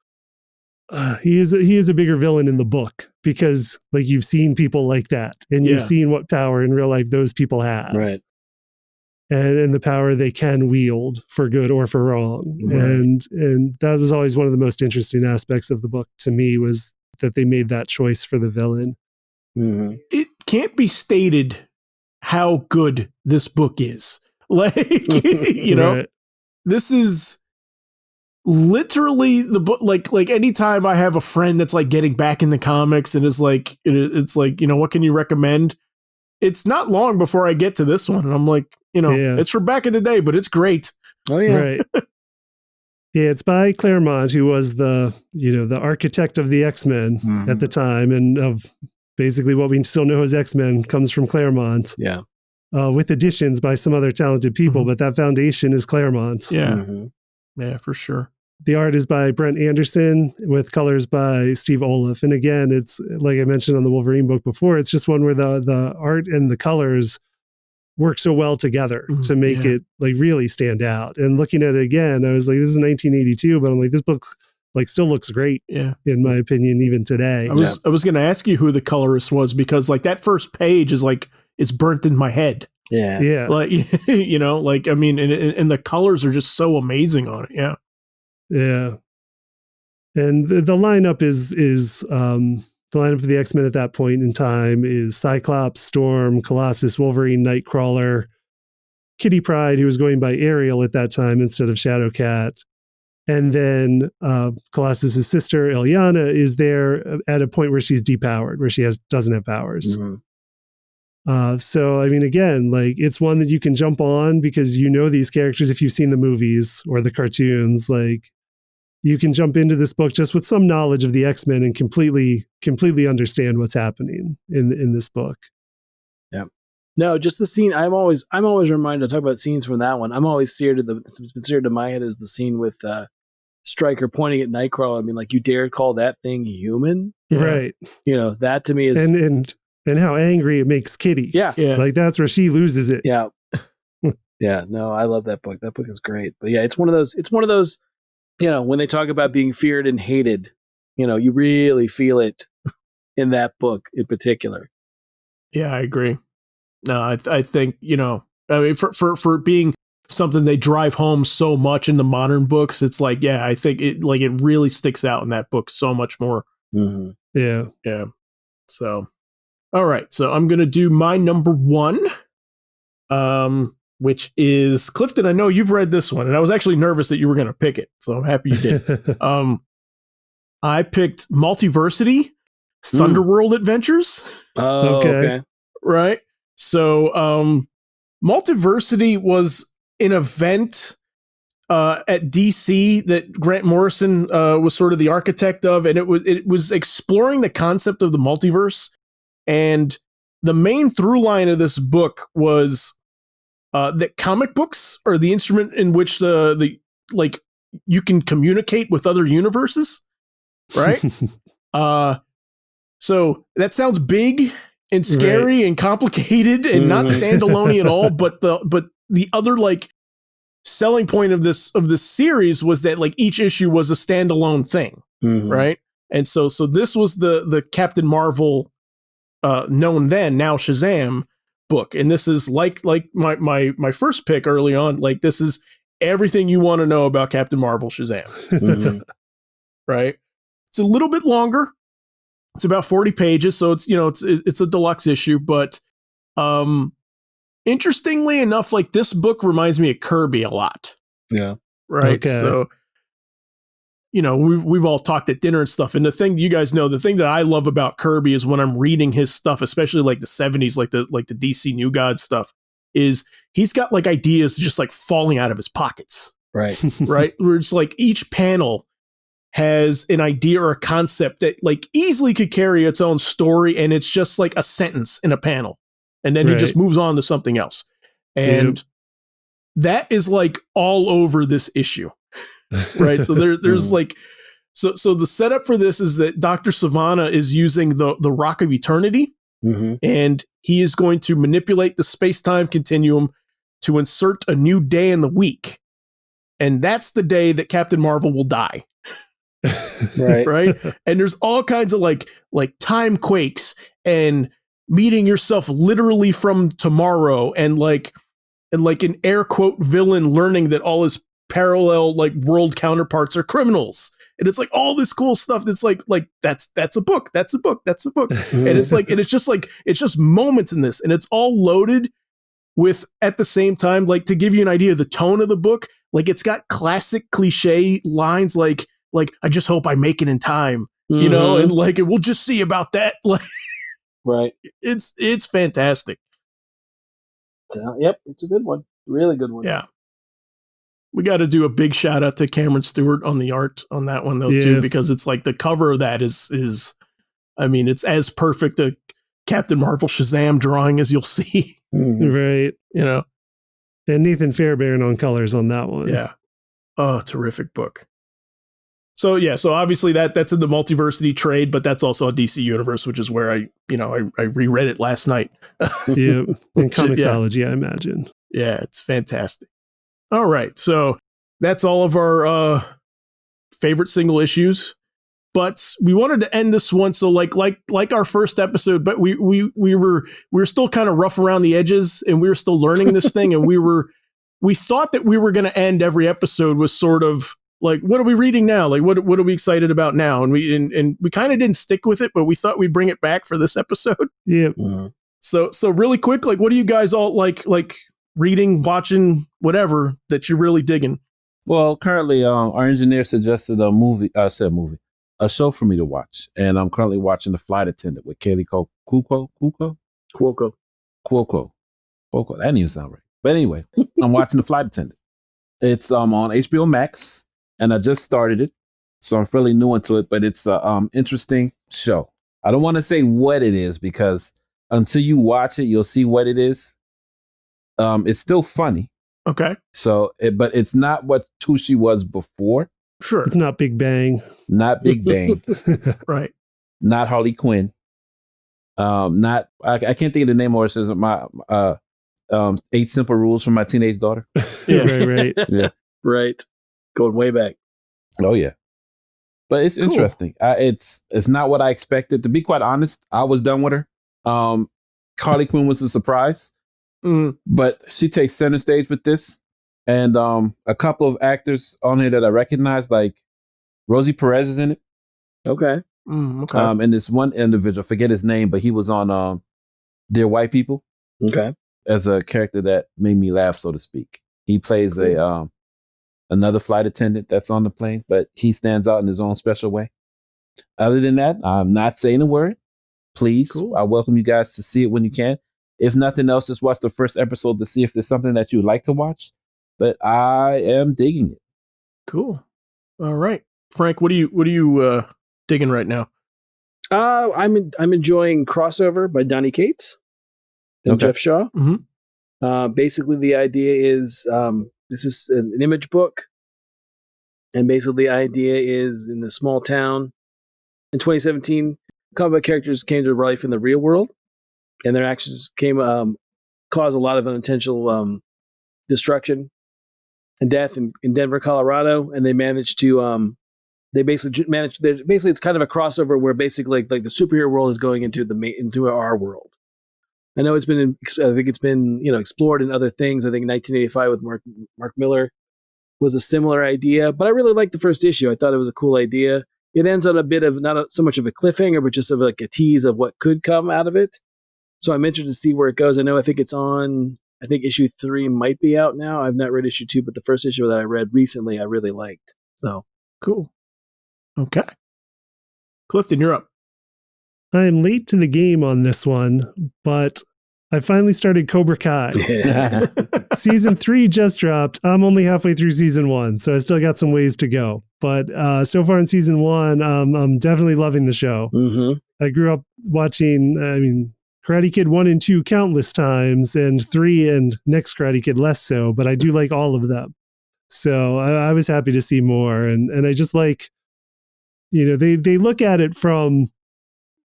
[SPEAKER 4] he is a bigger villain in the book because like you've seen people like that and you've seen what power in real life those people have,
[SPEAKER 2] right?
[SPEAKER 4] And the power they can wield for good or for wrong, right. And that was always one of the most interesting aspects of the book to me was that they made that choice for the villain.
[SPEAKER 2] Mm-hmm.
[SPEAKER 1] It can't be stated how good this book is. Like, right. This is literally the book. Like anytime I have a friend that's like getting back in the comics and is like, it's like, what can you recommend? It's not long before I get to this one. And I'm like, it's from back in the day, but it's great.
[SPEAKER 2] Oh yeah.
[SPEAKER 4] Right. Yeah. It's by Claremont, who was the architect of the X-Men at the time. And of basically what we still know as X-Men comes from Claremont.
[SPEAKER 2] Yeah.
[SPEAKER 4] With additions by some other talented people, but that foundation is Claremont.
[SPEAKER 1] Yeah.
[SPEAKER 2] Mm-hmm.
[SPEAKER 1] Yeah, for sure.
[SPEAKER 4] The art is by Brent Anderson with colors by Steve Olaf. And again, it's like I mentioned on the Wolverine book before, it's just one where the art and the colors work so well together to make it like really stand out. And looking at it again, I was like, this is 1982, but I'm like, this book like still looks great. Yeah. In my opinion, even today.
[SPEAKER 1] I was going to ask you who the colorist was because like that first page is like, it's burnt in my head.
[SPEAKER 2] Yeah.
[SPEAKER 4] Yeah.
[SPEAKER 1] Like, like, I mean, and the colors are just so amazing on it. Yeah.
[SPEAKER 4] Yeah. And the lineup is the lineup of the X-Men at that point in time is Cyclops, Storm, Colossus, Wolverine, Nightcrawler, Kitty Pryde, who was going by Ariel at that time instead of Shadowcat. And then Colossus's sister, Ilyana, is there at a point where she's depowered, where she doesn't have powers.
[SPEAKER 2] Mm-hmm.
[SPEAKER 4] So, I mean, again, like it's one that you can jump on because these characters if you've seen the movies or the cartoons. Like you can jump into this book just with some knowledge of the X-Men and completely understand what's happening in this book.
[SPEAKER 2] Yeah. No, just the scene. I'm always reminded to talk about scenes from that one. I'm always seared to my head is the scene with Stryker pointing at Nightcrawler. I mean, like, you dare call that thing human?
[SPEAKER 4] Right.
[SPEAKER 2] That to me is
[SPEAKER 4] and how angry it makes Kitty.
[SPEAKER 2] Yeah.
[SPEAKER 4] Like that's where she loses it.
[SPEAKER 2] Yeah. Yeah. No, I love that book. That book is great. But yeah, it's one of those, when they talk about being feared and hated, you really feel it in that book in particular.
[SPEAKER 1] Yeah, I agree. No, I think, I mean, for being something they drive home so much in the modern books, it's like, yeah, I think it really sticks out in that book so much more.
[SPEAKER 2] Mm-hmm.
[SPEAKER 4] Yeah.
[SPEAKER 1] Yeah. So, all right. So I'm going to do my number one, which is Clifton. I know you've read this one, and I was actually nervous that you were going to pick it. So I'm happy you did. I picked Multiversity, Thunderworld Adventures.
[SPEAKER 2] Oh, okay.
[SPEAKER 1] Right. So Multiversity was an event at DC that Grant Morrison was sort of the architect of, and it was exploring the concept of the multiverse. And the main through line of this book was that comic books are the instrument in which the you can communicate with other universes, right? So that sounds big and scary and complicated and not standalone at all. But the other selling point of this series was that like each issue was a standalone thing, right? And so this was the Captain Marvel, known then, now Shazam book, and this is like my first pick early on. Like this is everything you want to know about Captain Marvel Shazam, right? It's a little bit longer. It's about 40 pages, so it's a deluxe issue, but interestingly enough, like this book reminds me of Kirby a lot.
[SPEAKER 2] Yeah.
[SPEAKER 1] Right.
[SPEAKER 4] Okay.
[SPEAKER 1] So, we've all talked at dinner and stuff. And the thing the thing that I love about Kirby is when I'm reading his stuff, especially like the 70s, like the DC New God stuff, is he's got like ideas just like falling out of his pockets.
[SPEAKER 2] Right.
[SPEAKER 1] Right. Where it's like each panel has an idea or a concept that like easily could carry its own story. And it's just like a sentence in a panel. And then he just moves on to something else. And that is like all over this issue. Right. So there's like, so the setup for this is that Dr. Savannah is using the Rock of Eternity, and he is going to manipulate the space-time continuum to insert a new day in the week. And that's the day that Captain Marvel will die.
[SPEAKER 2] Right.
[SPEAKER 1] Right. And there's all kinds of like time quakes and meeting yourself literally from tomorrow, and like an air quote villain learning that all his parallel like world counterparts are criminals. And it's like all this cool stuff that's like that's a book. That's a book. That's a book. And it's like, and it's just moments in this, and it's all loaded with, at the same time, like, to give you an idea of the tone of the book, like it's got classic cliche lines like I just hope I make it in time, and like, we'll just see about that. Like,
[SPEAKER 2] right.
[SPEAKER 1] It's fantastic.
[SPEAKER 2] So, yep, it's a good one. Really good one.
[SPEAKER 1] Yeah. We got to do a big shout out to Cameron Stewart on the art on that one though, too, because it's like the cover of that is I mean, it's as perfect a Captain Marvel Shazam drawing as you'll see.
[SPEAKER 4] Right. And Nathan Fairbairn on colors on that one.
[SPEAKER 1] Yeah. Oh, terrific book. So yeah, so obviously that's in the Multiversity trade, but that's also a DC Universe, which is where I reread it last night.
[SPEAKER 4] Yeah. And Comixology, I imagine.
[SPEAKER 1] Yeah, it's fantastic. All right. So that's all of our favorite single issues. But we wanted to end this one, so like our first episode, but we were still kind of rough around the edges, and we were still learning this thing, and we thought that we were going to end every episode with sort of like, what are we reading now? Like, what are we excited about now? And we kind of didn't stick with it, but we thought we'd bring it back for this episode.
[SPEAKER 4] Yeah.
[SPEAKER 1] So really quick, like, what do you guys all like reading, watching, whatever that you're really digging?
[SPEAKER 3] Well, currently, our engineer suggested a show for me to watch, and I'm currently watching The Flight Attendant with Kaylee Cuoco. That didn't even sound right. But anyway, I'm watching The Flight Attendant. It's on HBO Max, and I just started it, so I'm fairly new into it. But it's a interesting show. I don't want to say what it is, because until you watch it, you'll see what it is. It's still funny.
[SPEAKER 1] Okay.
[SPEAKER 3] So, but it's not what Tushi was before.
[SPEAKER 1] Sure.
[SPEAKER 4] It's not Big Bang.
[SPEAKER 3] Not Big Bang.
[SPEAKER 1] Right.
[SPEAKER 3] Not Harley Quinn. Not I can't think of the name, or it says my 8 Simple Rules for My Teenage Daughter.
[SPEAKER 1] Yeah.
[SPEAKER 4] Right.
[SPEAKER 3] Yeah.
[SPEAKER 2] Right. Going way back.
[SPEAKER 3] Oh yeah. But it's interesting. It's not what I expected. To be quite honest, I was done with her. Harley Quinn was a surprise. But she takes center stage with this. And a couple of actors on here that I recognize, like Rosie Perez is in it.
[SPEAKER 2] Okay.
[SPEAKER 1] Okay.
[SPEAKER 3] And this one individual, forget his name, but he was on Dear White People.
[SPEAKER 2] Okay.
[SPEAKER 3] As a character that made me laugh, so to speak. He plays another flight attendant that's on the plane, but he stands out in his own special way. Other than that, I'm not saying a word. Please, I welcome you guys to see it when you can. If nothing else, just watch the first episode to see if there's something that you'd like to watch. But I am digging it.
[SPEAKER 1] Cool. All right, Frank, what are you digging right now?
[SPEAKER 2] I'm enjoying Crossover by Donny Cates and Jeff Shaw. Basically, the idea is this is an image book, and basically the idea is in the small town in 2017, comic characters came to life in the real world, and their actions caused a lot of unintentional destruction. and death in Denver, Colorado, and they managed to basically it's kind of a crossover where basically like the superhero world is going into our world. I know I think it's been explored in other things. I think 1985 with Mark Miller was a similar idea, but I really liked the first issue. I thought it was a cool idea. It ends on a bit of not so much of a cliffhanger, but just like a tease of what could come out of it. So I'm interested to see where it goes. I think it's on. I think issue 3 might be out now. I've not read issue 2, but the first issue that I read recently, I really liked. So
[SPEAKER 1] cool. Okay, Clifton, you're up.
[SPEAKER 4] I am late to the game on this one, but I finally started Cobra Kai. Season 3 just dropped. I'm only halfway through season 1, so I still got some ways to go. But so far in season 1, I'm definitely loving the show.
[SPEAKER 2] Mm-hmm.
[SPEAKER 4] I grew up watching, Karate Kid 1 and 2 countless times, and 3 and next Karate Kid less so, but I do like all of them. So I was happy to see more. And I just like, they look at it from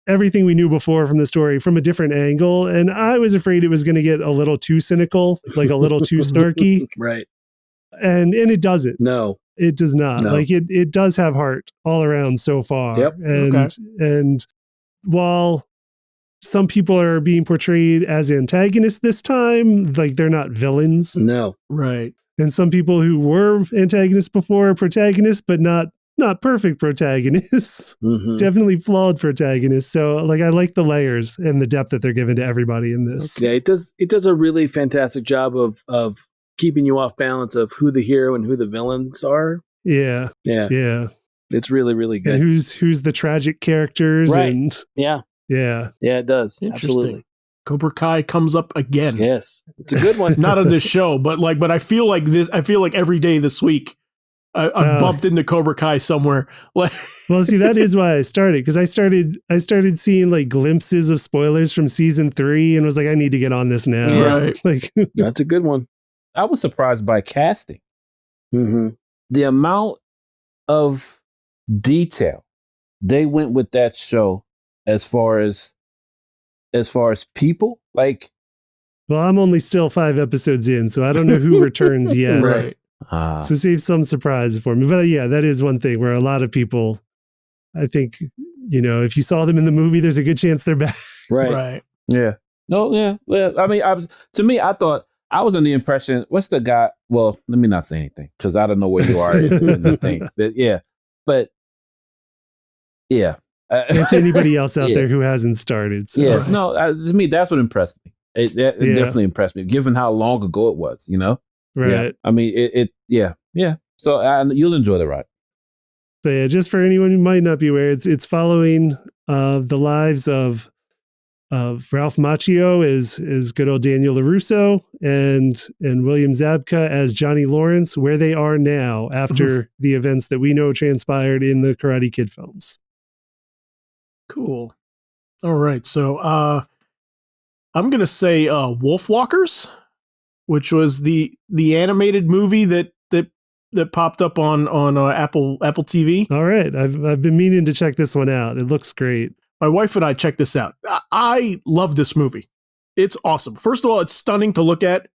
[SPEAKER 4] everything we knew before from the story from a different angle. And I was afraid it was going to get a little too cynical, like a little too snarky.
[SPEAKER 2] Right.
[SPEAKER 4] And it doesn't.
[SPEAKER 2] No,
[SPEAKER 4] it does not.
[SPEAKER 2] No.
[SPEAKER 4] Like it does have heart all around so far.
[SPEAKER 2] Yep.
[SPEAKER 4] And while some people are being portrayed as antagonists this time, like they're not villains.
[SPEAKER 2] No.
[SPEAKER 1] Right.
[SPEAKER 4] And some people who were antagonists before are protagonists, but not perfect protagonists.
[SPEAKER 2] Mm-hmm.
[SPEAKER 4] Definitely flawed protagonists. So like I like the layers and the depth that they're given to everybody in this.
[SPEAKER 2] Yeah, it does a really fantastic job of keeping you off balance of who the hero and who the villains are.
[SPEAKER 4] Yeah.
[SPEAKER 2] It's really, really good.
[SPEAKER 4] And who's the tragic characters,
[SPEAKER 2] right.
[SPEAKER 4] And
[SPEAKER 2] yeah, it does.
[SPEAKER 1] Interesting.
[SPEAKER 2] Absolutely.
[SPEAKER 1] Cobra Kai comes up again.
[SPEAKER 2] Yes, it's a good one.
[SPEAKER 1] Not on this show, but I feel like this. I feel like every day this week, I bumped into Cobra Kai somewhere.
[SPEAKER 4] Well, see, that is why I started, because I started seeing like glimpses of spoilers from season 3, and was like, I need to get on this now.
[SPEAKER 2] Yeah.
[SPEAKER 1] Right.
[SPEAKER 4] Like
[SPEAKER 2] that's a good one.
[SPEAKER 3] I was surprised by casting.
[SPEAKER 2] Mm-hmm.
[SPEAKER 3] The amount of detail they went with that show as far as people, like.
[SPEAKER 4] Well, I'm only still 5 episodes in, so I don't know who returns yet.
[SPEAKER 1] Right.
[SPEAKER 4] So save some surprise for me. But yeah, that is one thing where a lot of people, I think, if you saw them in the movie, there's a good chance they're back.
[SPEAKER 2] Right.
[SPEAKER 3] Yeah. No, yeah. Well, I mean, I thought I was under the impression, what's the guy? Well, let me not say anything because I don't know where you are in the thing. But yeah.
[SPEAKER 4] And to anybody else out there who hasn't started. So.
[SPEAKER 3] Yeah. No, to me, that's what impressed me. It definitely impressed me, given how long ago it was,
[SPEAKER 4] Right.
[SPEAKER 3] Yeah. I mean, yeah. So you'll enjoy the ride.
[SPEAKER 4] But yeah, just for anyone who might not be aware, it's following the lives of Ralph Macchio as good old Daniel LaRusso and William Zabka as Johnny Lawrence, where they are now after the events that we know transpired in the Karate Kid films. Cool.
[SPEAKER 1] All right. So I'm going to say Wolfwalkers, which was the animated movie that popped up on Apple TV.
[SPEAKER 4] All right. I've been meaning to check this one out. It looks great.
[SPEAKER 1] My wife and I checked this out. I love this movie. It's awesome. First of all, it's stunning to look at.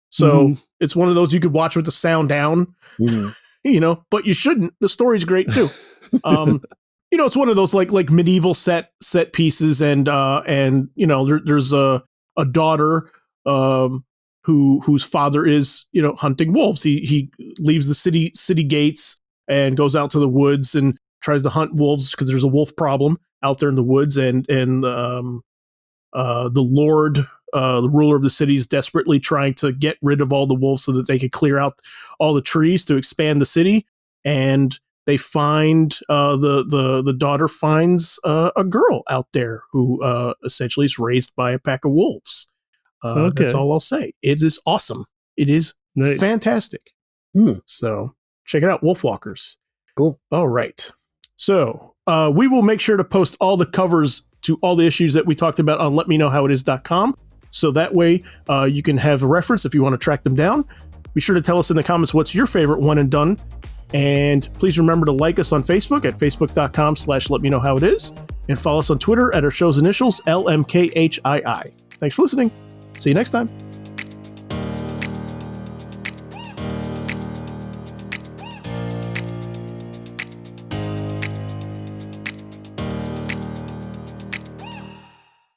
[SPEAKER 1] So it's one of those you could watch with the sound down, but you shouldn't. The story's great too. It's one of those like medieval set pieces, and there's a daughter whose father is hunting wolves. He leaves the city gates and goes out to the woods and tries to hunt wolves because there's a wolf problem out there in the woods, and the lord, the ruler of the city, is desperately trying to get rid of all the wolves so that they could clear out all the trees to expand the city. And they find the daughter finds a girl out there who essentially is raised by a pack of wolves. That's all I'll say. It is awesome. It is fantastic. So check it out, Wolfwalkers.
[SPEAKER 2] Cool.
[SPEAKER 1] All right. So we will make sure to post all the covers to all the issues that we talked about on letmeknowhowitis.com. So that way you can have a reference if you want to track them down. Be sure to tell us in the comments what's your favorite one and done. And please remember to like us on Facebook at facebook.com/letmeknowhowitis, and follow us on Twitter at our show's initials, LMKHII. Thanks for listening. See you next time.